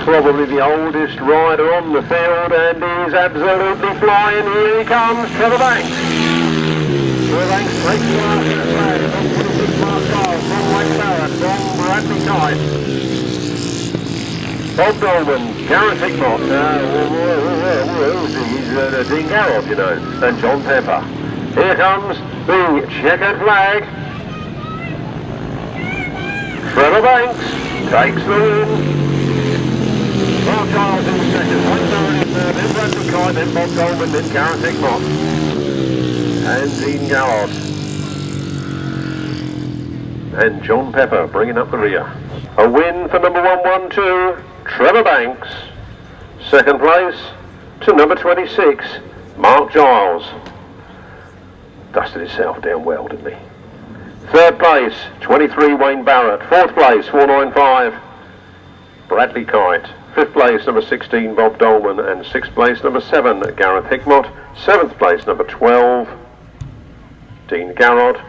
Probably the oldest rider on the field and he's absolutely flying. Here he comes, Trevor Banks. Trevor Banks takes the last flag from 26 Mark Giles, from Wayne Barrett, from Bradley Kite. Bob Dolman, Gareth Hickmott, he's Dean Garrod, you know, and John Pepper. Here comes the checkered flag. Trevor Banks takes the win. Well, Giles in second, then Bradford Kite, then Bob Dolman, then Gareth Hickmott, and Dean Garrod. And John Pepper bringing up the rear. A win for number 112, Trevor Banks. Second place to number 26, Mark Giles. Dusted himself down well, didn't he? Third place, 23, Wayne Barrett. Fourth place, 495, Bradley Kite. Fifth place, number 16, Bob Dolman. And sixth place, number 7, Gareth Hickmott. Seventh place, number 12, Dean Garrod.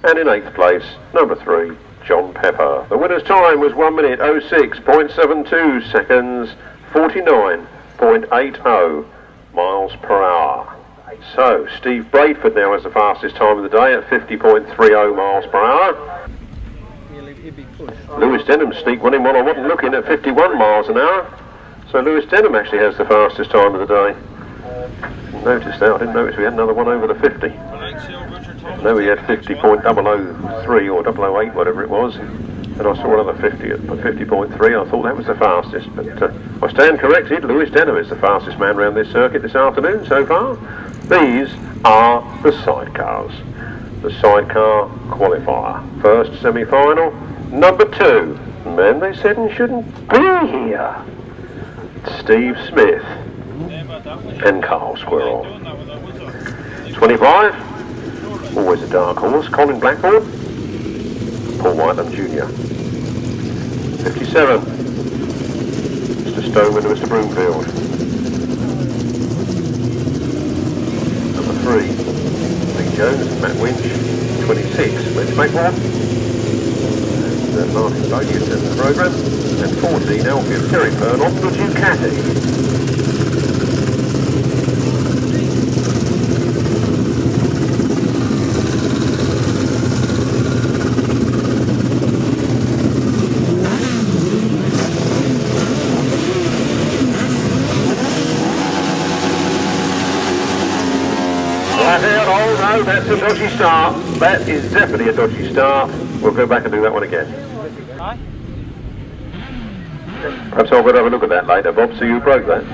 And in eighth place, number 3, John Pepper. The winner's time was 1 minute 06.72 seconds, 49.80 miles per hour. So, Steve Braidford now has the fastest time of the day at 50.30 miles per hour. Lewis Denham sneaked one in while I wasn't looking at 51 miles an hour. So Lewis Denham actually has the fastest time of the day. Didn't notice that. I didn't notice we had another one over the 50. No, we had 50.003 or 008, whatever it was. And I saw another 50 at 50.3. I thought that was the fastest. But I stand corrected. Lewis Denham is the fastest man around this circuit this afternoon so far. These are the sidecars. The sidecar qualifier. First semi-final, number 2. Man, they said he shouldn't be here. Steve Smith and Carl Squirrel. 25. Always a dark horse, Colin Blackburn, Paul Whitelam Jr. 57, Mr. Stoneman and Mr. Broomfield. Number 3, Leigh Jones and Matt Winch. 26, Mitch Godden, and Martin Bogie in the programme. And 14, Alfie Terry Pern on the Ducati. That's a dodgy start. That is definitely a dodgy start. We'll go back and do that one again. Aye. Perhaps I'll go have a look at that later, Bob, so you broke that.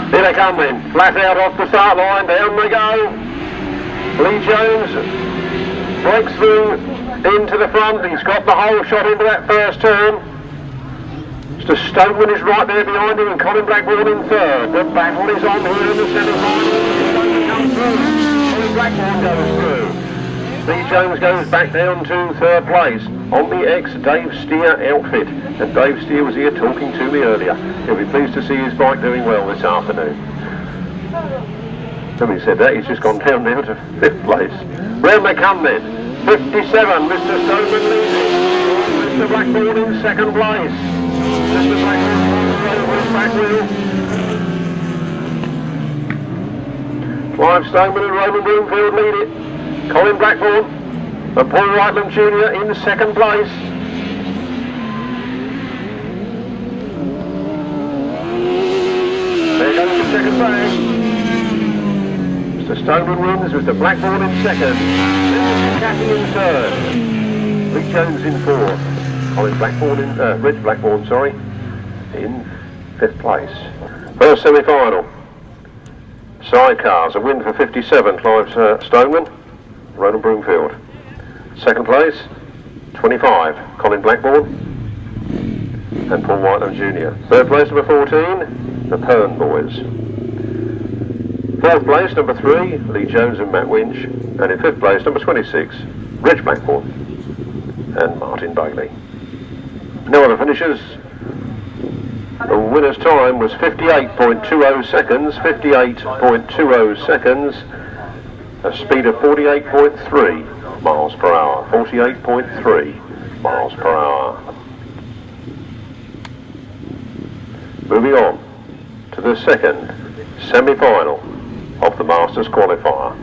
Here they come then. Flat out off the start line. Down they go. Leigh Jones breaks through into the front. He's got the whole shot into that first turn. Mr. Stoneman is right there behind him and Colin Blackburn in third. The battle is on here in the semi-final. Stoneman comes through. Blackburn goes through. Leigh Jones goes back down to third place on the ex-Dave Steer outfit. And Dave Steer was here talking to me earlier. He'll be pleased to see his bike doing well this afternoon. Having said that, he's just gone down now to 5th place. Round they come then. 57, Mr. Stoneman leads it. Mr. Blackburn in 2nd place. Mr. Blackburn with back wheel. Clive Stoneman and Roman Broomfield lead it. Colin Blackburn and Paul Whitelam Jr. in 2nd place. There goes the 2nd flag. Mr. Stoneman wins with the Blackburn in 2nd. Then Cathy in 3rd. Leigh Jones in 4th. Colin Blackburn in, Rich Blackburn, sorry, in 5th place. First semi-final. Sidecars, a win for 57, Clive Stoneman, Ronan Broomfield. 2nd place, 25, Colin Blackburn and Paul Whitelam Jr. 3rd place, number 14, the Pern boys. 4th place, number 3, Leigh Jones and Matt Winch. And in 5th place, number 26, Rich Blackburn and Martin Bailey. No other finishers. The winner's time was 58.20 seconds, 58.20 seconds, a speed of 48.3 miles per hour, 48.3 miles per hour. Moving on to the second semi-final of the Masters qualifier.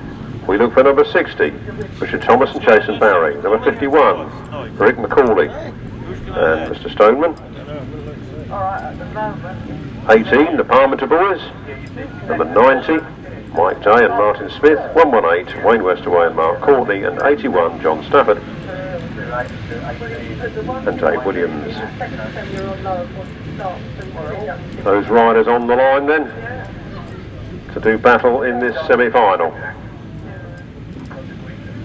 We look for number 60, Richard Thomas and Jason Barry, number 51, Rick McCauley and Mr. Stoneman. 18, the Parmenter boys. Number 90, Mike Day and Martin Smith. 118, Wayne Westaway and Mark Courtney. And 81, John Stafford and Dave Williams. Those riders on the line then to do battle in this semi-final.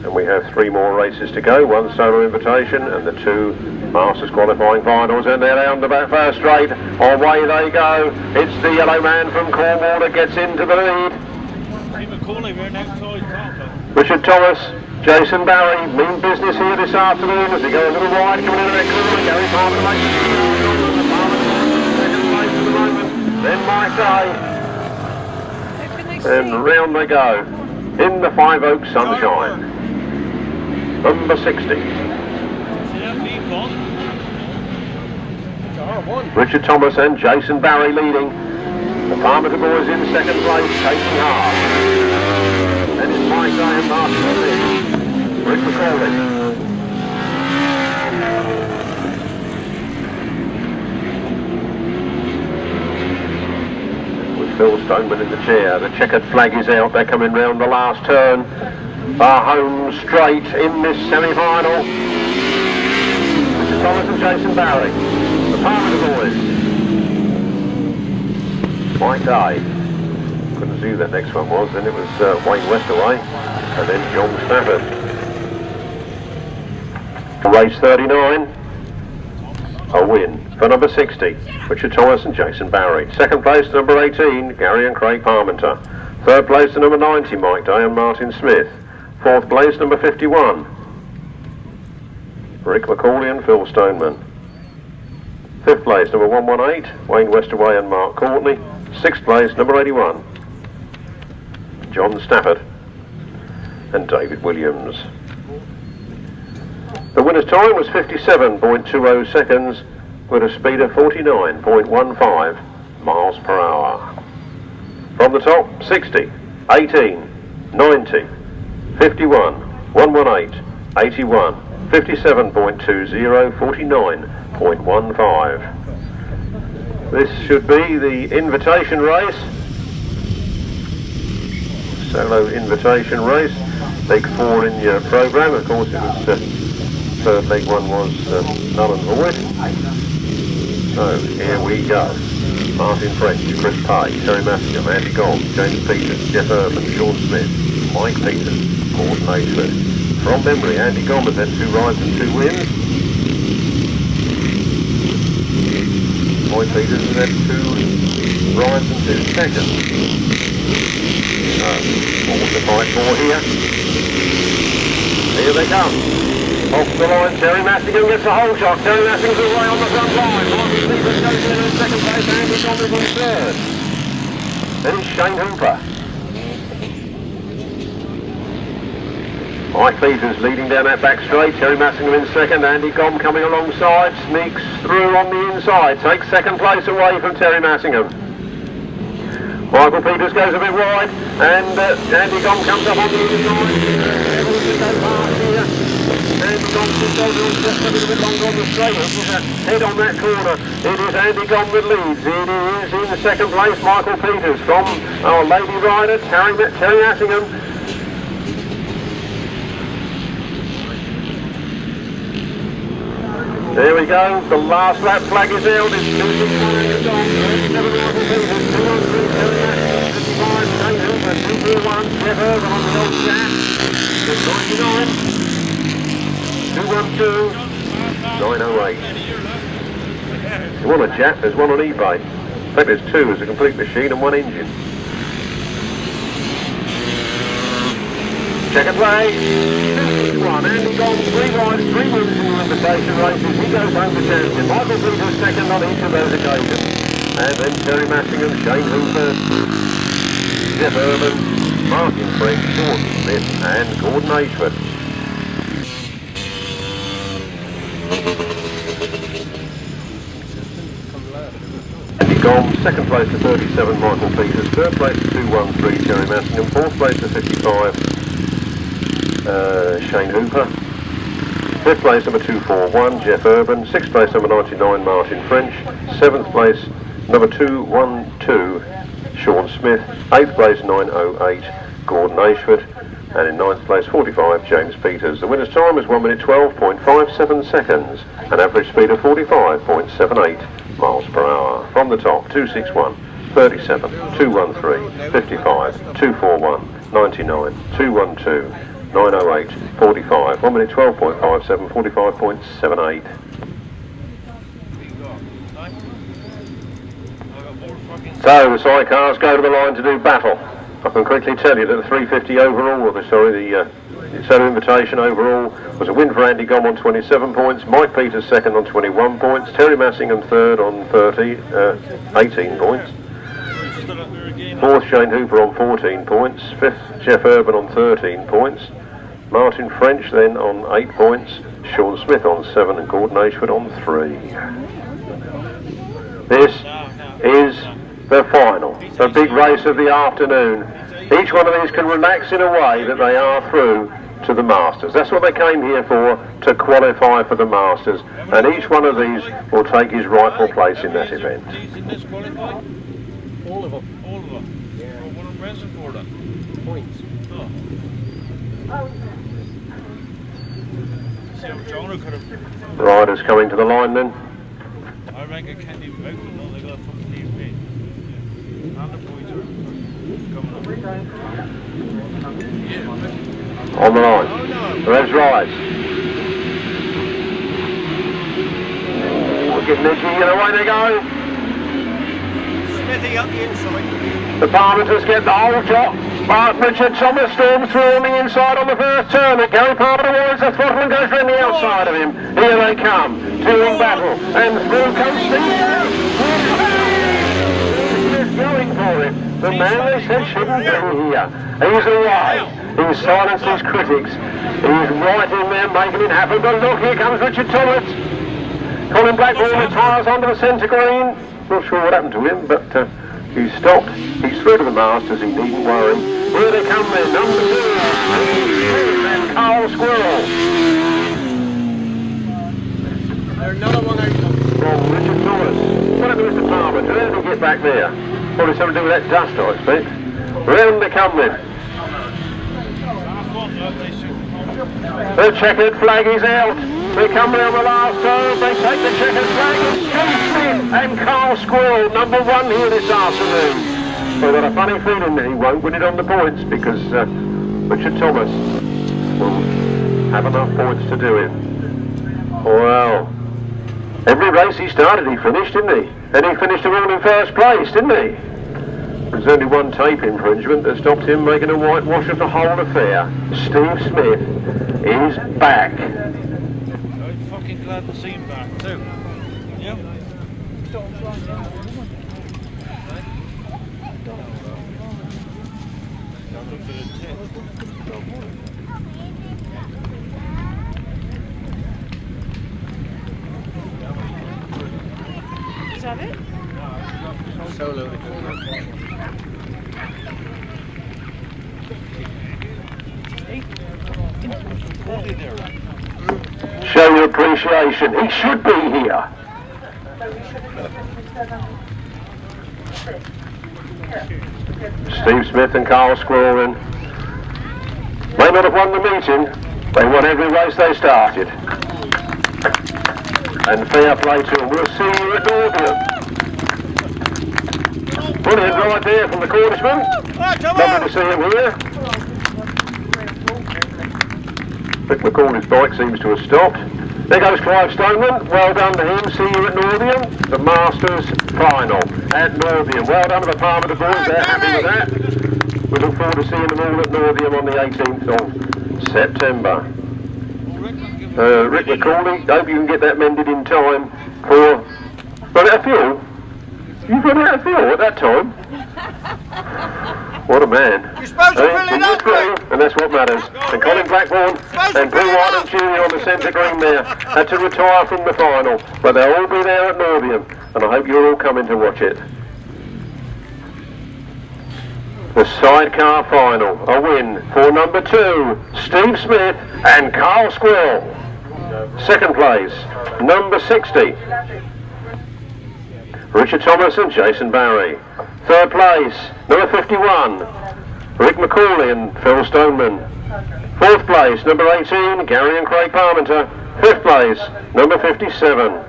And we have 3 more races to go, 1 solo invitation and the 2 Masters qualifying finals, and they're down the back first straight. Away they go. It's the yellow man from Cornwall that gets into the lead. Richard Thomas, Jason Barry, mean business here this afternoon as they go a little wide, coming into that corner. Gary Palmer makes second place for the moment. Then Mike Day. And round they go in the Five Oaks sunshine. Number 60. Richard Thomas and Jason Barry leading. The Parmenter boys in second place, taking half. And it's Mike Day and Martin Smith. Rick McCauley. With Phil Stoneman in the chair, the checkered flag is out. They're coming round the last turn. Are home straight in this semi-final. Richard Thomas and Jason Barry. The Parmenter boys. Mike Day. Couldn't see who that next one was. Then it was Wayne Westaway. And then John Stafford. Race 39. A win for number 60. Richard Thomas and Jason Barry. Second place to number 18. Gary and Craig Parmenter. Third place to number 90. Mike Day and Martin Smith. Fourth place, number 51, Rick McCauley and Phil Stoneman. Fifth place, number 118, Wayne Westaway and Mark Courtney. Sixth place, number 81, John Stafford and David Williams. The winner's time was 57.20 seconds with a speed of 49.15 miles per hour. From the top, 60, 18, 90, 51, 118, 81, 57.20, 49.15. This should be the invitation race. Solo invitation race. Leg 4 in your programme. Of course it was third leg 1 was null and void. So here we go. Martin French, Chris Pay, Terry Massingham, Andy Gold, James Peters, Jeff Urban, Sean Smith, Mike Peters, Gordon Naisford. From memory, Andy Gold had 2 rides and 2 wins. Mike Peters has had 2 rides and 2 seconds. So, what to fight for here? Here they come. Off the line, Terry Massingham gets a whole shot. Terry Massingham's away on the front line. Martin Peters goes in second place, Andy Gold is in third. Then it's Shane Hooper. Mike Peters leading down that back straight, Terry Massingham in second, Andy Gomm coming alongside, sneaks through on the inside, takes second place away from Terry Massingham. Michael Peters goes a bit wide, and Andy Gomm comes up on the inside. Andy Gomm just goes just a little bit longer on the straight, head on that corner. It is Andy Gomm that leads. It is in the second place, Michael Peters from our lady rider, Terry Massingham. There we go, the last lap flag is out, it's 261 Andy Gomm, 37 Michael Peters, 213 Terry Massingham, 55 Shane Hooper, 241 Jeff Urban on the old chat, 99, 212, 908. If you want a jet, there's one on eBay. In fact, there's 2, there's a complete machine and 1 engine. Checkered flag, 261, Andy Gomm, 3 rides, 3 wins in the invitation races, he goes home to champion. Michael Peters second on each of those occasions. And then Terry Massingham, Shane Hooper, Jeff Urban, Martin French, Jordan Smith and Gordon Naisford. Andy Gomm, second place to 37 Michael Peters, third place to 213 Terry Massingham, fourth place to 55 Shane Hooper, 5th place number 241, Jeff Urban. 6th place number 99, Martin French. 7th place number 212, Sean Smith. 8th place 908, Gordon Ashford. And in 9th place 45, James Peters. The winner's time is 1 minute 12.57 seconds. An average speed of 45.78 miles per hour. From the top, 261, 37, 213, 55, 241, 99, 212, 908, 45. 1 minute 12.57, 45.78. So the sidecars go to the line to do battle. I can quickly tell you that the 350 overall, the Solar Invitation overall, was a win for Andy Gomm on 27 points, Mike Peters second on 21 points, Terry Massingham third on 18 points, 4th Shane Hooper on 14 points, 5th Jeff Urban on 13 points, Martin French then on 8 points, Sean Smith on 7 and Gordon Ashford on 3. This is the final, the big race of the afternoon. Each one of these can relax in a way that they are through to the Masters. That's what they came here for, to qualify for the Masters, and each one of these will take his rightful place in that event. All of them. All of them? Yeah. Well, what are Branson for then? Points. Oh. See how Jonah could have... Riders coming to the line then. I reckon I can't even make them, no, they got a fucking leave me. And the points are coming up. On the line. Let's rise. We're getting edgy, and away they go. Smithy up the inside. The Parmenters get the whole job. But Richard Thomas storms through on the inside on the first turn. And Gary Parmenter winds the throttle and goes round the outside of him. Here they come, two in battle, and through comes Steve. He's going for it. The man they said shouldn't be here. He's away. He's silenced his critics. He's right in there making it happen. But look, here comes Richard Thomas. Colin Blackburn retires onto the centre green. Not sure what happened to him, but he's stopped. He's through to the Masters, he needn't worry. Here they come then, number 2, and Carl Squirrel. There's another one out. From Richard Thomas. What happened to Mr. Palmer? How did he get back there? Probably something to do with that dust, I expect. Round they come then. The checkered flag is out. They come round the last turn. They take the checkered flag. It's Steve Smith and Carl Squirrel, number 1 here this afternoon. I've got a funny feeling that he won't win it on the points because Richard Thomas will have enough points to do it. Well, every race he started he finished, didn't he? And he finished them all in first place, didn't he? There's only one tape infringement that stopped him making a whitewash of the whole affair. Steve Smith is back. I'm fucking glad to see him back too. Yeah? Is that it? Solo. Show your appreciation. He should be here. Steve Smith and Carl Squirrel in. May not have won the meeting. They won every race they started. And fair play to them. We'll see you at Northern. Brilliant right there from the Cornishman. Lovely to see him here. Rick McCauley's bike seems to have stopped. There goes Clive Stoneman. Well done to him. See you at Northiam. The Masters final at Northiam. Well done to the Parmenter boys. They're happy with that. We look forward to seeing them all at Northiam on the 18th of September. Rick McCauley, hope you can get that mended in time for... Run out of fuel? You've run out of fuel at that time? What a man. You're supposed to fill it up, mate. And that's what matters. And Colin Blackburn and Paul White Jr. on the centre green there had to retire from the final. But they'll all be there at Northiam. And I hope you're all coming to watch it. The sidecar final. A win for number 2, Steve Smith and Carl Squirrel. Second place, number 60, Richard Thomas and Jason Barry. Third place, number 51, Rick McCauley and Phil Stoneman. Fourth place, number 18, Gary and Craig Parmenter. Fifth place, number 57,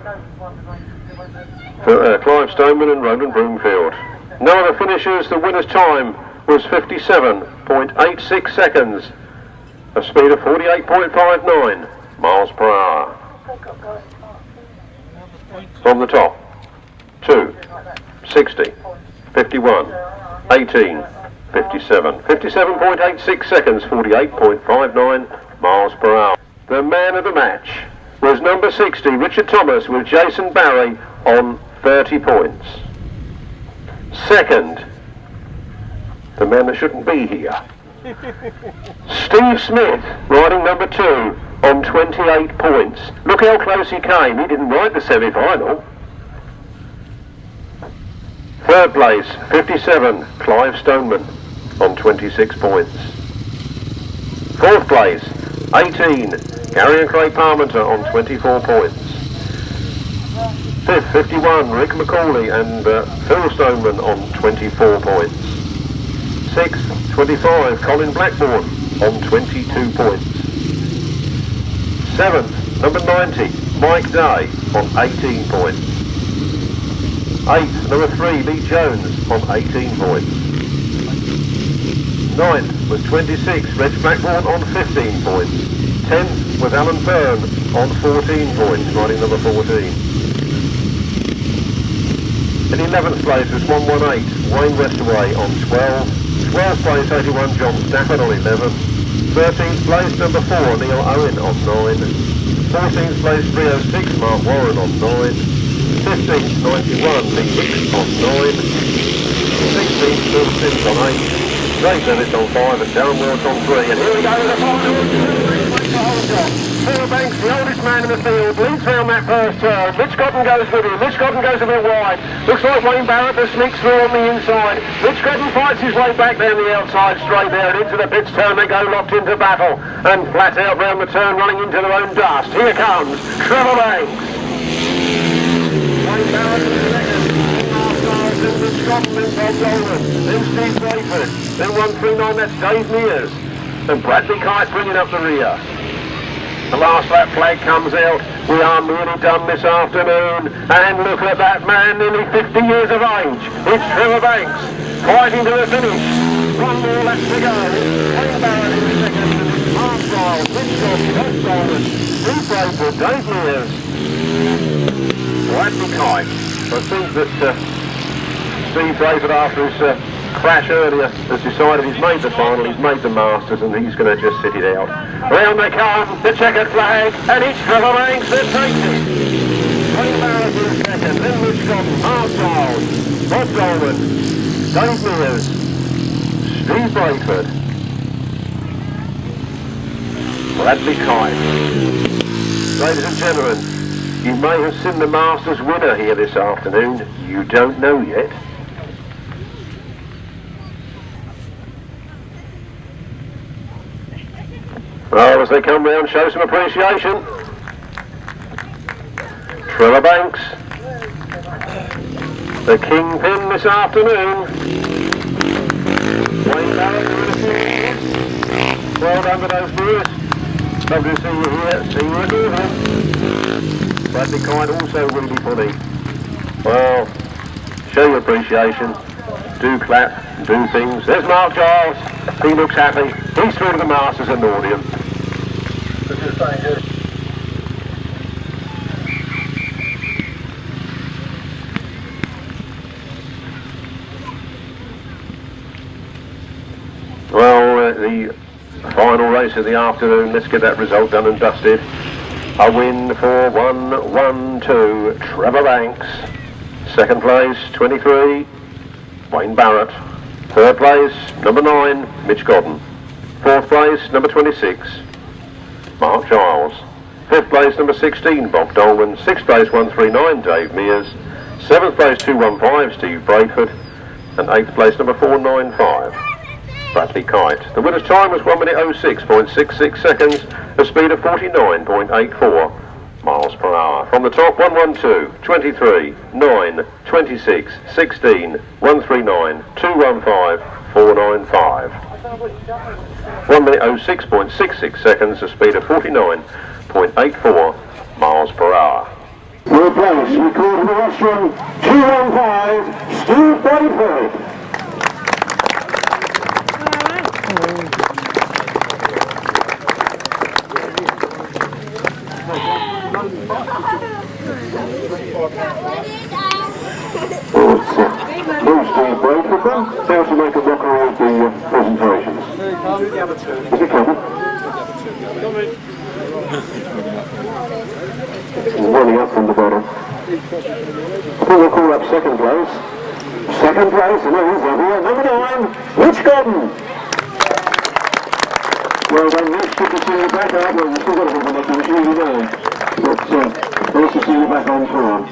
Clive Stoneman and Roland Broomfield. No other finishers. The winner's time was 57.86 seconds, a speed of 48.59 miles per hour. From the top, 2, 60, 51, 18, 57. 57.86 seconds, 48.59 miles per hour. The man of the match was number 60, Richard Thomas, with Jason Barry on 30 points. Second, the man that shouldn't be here, Steve Smith, riding number 2 on 28 points. Look how close he came. He didn't ride the semi-final. Third place, 57, Clive Stoneman on 26 points. Fourth place, 18, Gary and Craig Parmenter on 24 points. Fifth, 51, Rick McCauley and Phil Stoneman on 24 points. Sixth, 25, Colin Blackburn on 22 points. Seventh, number 90, Mike Day on 18 points. Eighth, number 3, Lee Jones on 18 points. Ninth was 26, Reg Blackburn on 15 points. 10th was Alan Byrne on 14 points, riding number 14. In 11th place was 118, Wayne Westaway on 12. 12th place, 81, John Stafford on 11. 13th place, number 4, Neal Owen on 9. 14th place, 306, Mark Warren on 9. 15th, 91, Lee Hicks on 9. 16th, Phil Sims on 8. Jay Bennett on 5 and Darren Wills on 3. And here we go to the final. Trevor Banks, the oldest man in the field, leads round that first turn. Mitch Godden goes with him. Mitch Godden goes a bit wide. Looks like Wayne Barrett that sneaks through on the inside. Mitch Godden fights his way back down the outside straight there and into the pits turn. They go locked into battle and flat out round the turn, running into their own dust. Here comes Trevor Banks. Wayne Barrett in second. Then Mitch Godden, then Bob Dolman, then Steve Braidford, then 139, that's Dave Mears, and Bradley Kite bringing up the rear. The last lap flag comes out. We are nearly done this afternoon, and look at that man, nearly 50 years of age. It's Trevor Banks, fighting to the finish. One more lap to go. Wayne Barrett in second, Mark Giles, Mitch Godden, Bob Dolman, Steve Braidford, Dave Mears, Bradley Kite. I think that Steve Braidford, after his crash earlier, has decided he's made the final, he's made the Masters, and he's going to just sit it out. Round they come, the checkered flag, and it's Trevor Banks that takes it. Wayne Barrett in second, then Mitch Godden, Mark Giles, Bob Dolman, Dave Mears, Steve Braidford, Bradley Kite. Ladies and gentlemen, you may have seen the Masters winner here this afternoon. You don't know yet. Well, as they come round, show some appreciation. Trevor Banks, the kingpin this afternoon. Wayne Barrett, well done to those viewers. Lovely to see you here. See you at Durham. Bradley Kite also really funny. Well, show your appreciation. Do clap, do things. There's Mark Giles. He looks happy. He's through to the Masters and Nordium. Well, the final race of the afternoon. Let's get that result done and dusted. A win for 1-1-2, Trevor Banks. Second place, 23, Wayne Barrett. Third place, number 9, Mitch Godden. Fourth place, number 26, Mark Giles. Fifth place, number 16, Bob Dolman. Sixth place, 139, Dave Mears. Seventh place, 215, Steve Braidford. And eighth place, number 495, Bradley Kite. The winner's time was 1 minute 06.66 seconds, a speed of 49.84 miles per hour. From the top, 112, 23, 9, 26, 16, 139, 215, 495. 1 minute 06.66 seconds, a speed of 49.84 miles per hour. Third place, recorded the restaurant 215, Steve Braidford. Steve Braidford then, how to make a mockery of the presentation. Is it covered? Running up from the bottom. I think we'll call up second place. Second place, and he's over here. Number 9, Mitch Godden. Well done, Mitch. Good to see you back out. Well, you've still got a bit of a neck, you know. But nice to see you back on form.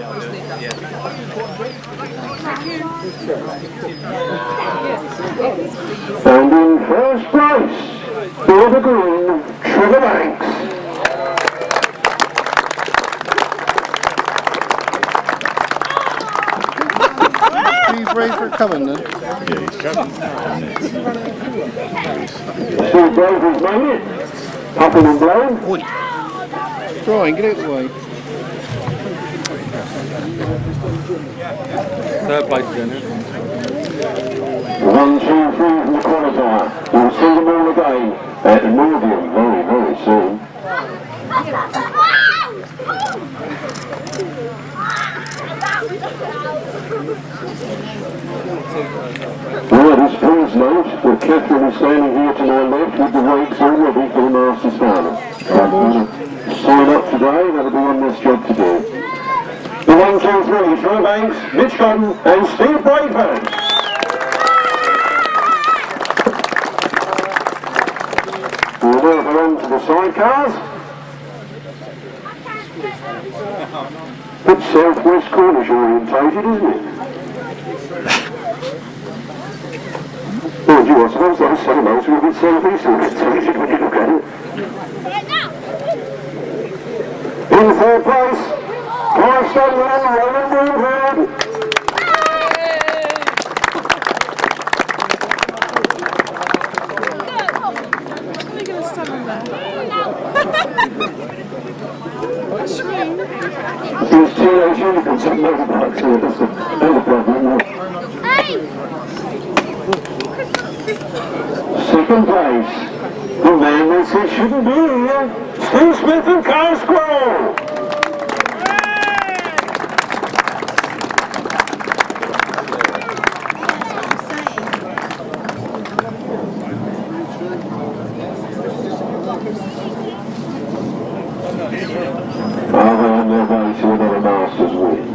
And in first place, for the green, Trevor Banks. Steve Braidford coming then? Yeah, he's coming. Steve Braidford's made it. Puffing and blowing. Brian, get out of the way. Third place again, 1, 2, 3 from the qualifier. We'll see them all again at Northern very, very soon. Well, this please note that Catherine is standing here to my left with the weights all ready for the Masters final. Sign up today, that'll be on this job to do. The 1, 2, 3, Trevor Banks, Mitch Godden and Steve Braidford. We'll now go on to the sidecars. It's southwest Cornish orientated, isn't it? Oh, gee, I suppose those settlements are a bit southeast orientated when you look at it. In third place, Stanton and Owen Braidford. We're going to stand on there. What's your name? These teenage unicorns have motorbikes here, that's the problem. Second place, the man that said shouldn't be here, Steve Smith and Carl Squirrel. Are they on their way to another Masters win?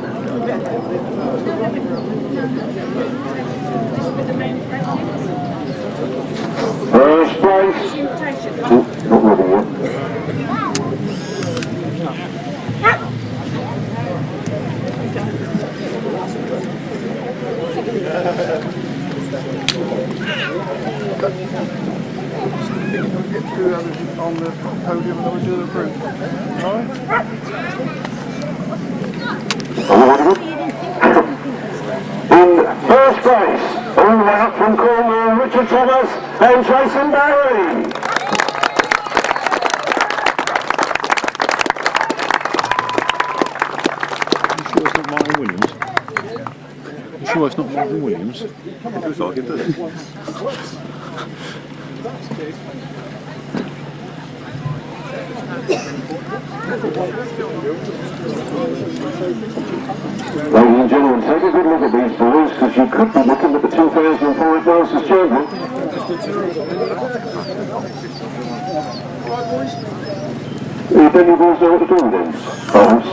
First place. Not ready yet. Get through on the podium and then we do the group. Alright? In first place, all the way up from Cornwall, Richard Thomas and Jason Barrett. You sure it's not Martin Williams? You sure it's not Martin Williams? It looks like it, doesn't it? Ladies and gentlemen, take a good look at these boys, because you could be looking at the 2005 Masters champion. You think you boys know what to do then? Boss?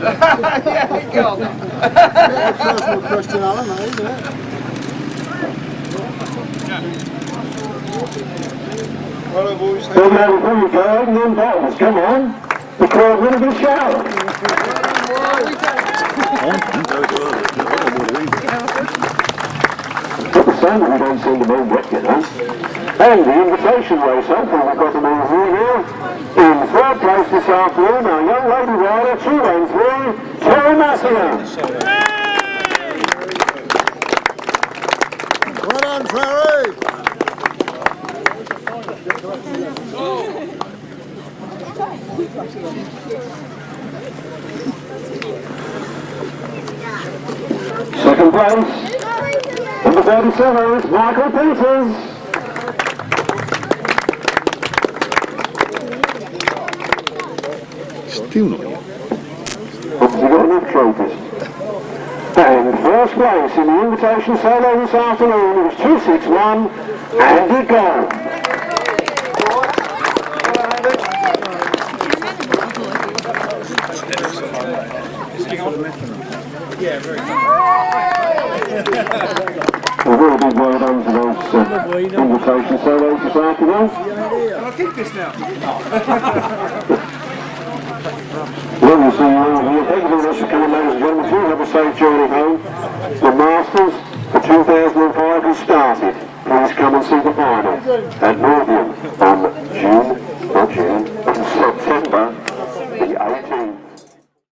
Yeah, go on. Personal question, Alan, that isn't it? Hello, boys. Well, now before you go, and then bottles, come on. The crowd want a good shout. Got the sun, we don't see them all wet, you know. And the invitation race, hopefully we've got them all here now. In front. third place this afternoon, our young lady rider, 213, Terry Massina. Well done, Terry! Second place, number 37 is Michael Peters. Still not yet. Obviously got enough trophies. And first place in the invitation solo this afternoon was 261, Andy Garrod. A very big well done to those invitation solos this afternoon. Can I keep this now? Well, we'll see you all here. Thank you very much for coming, ladies and gentlemen. You have a safe journey home. The Masters for 2005 has started. Please come and see the final at Northiam on September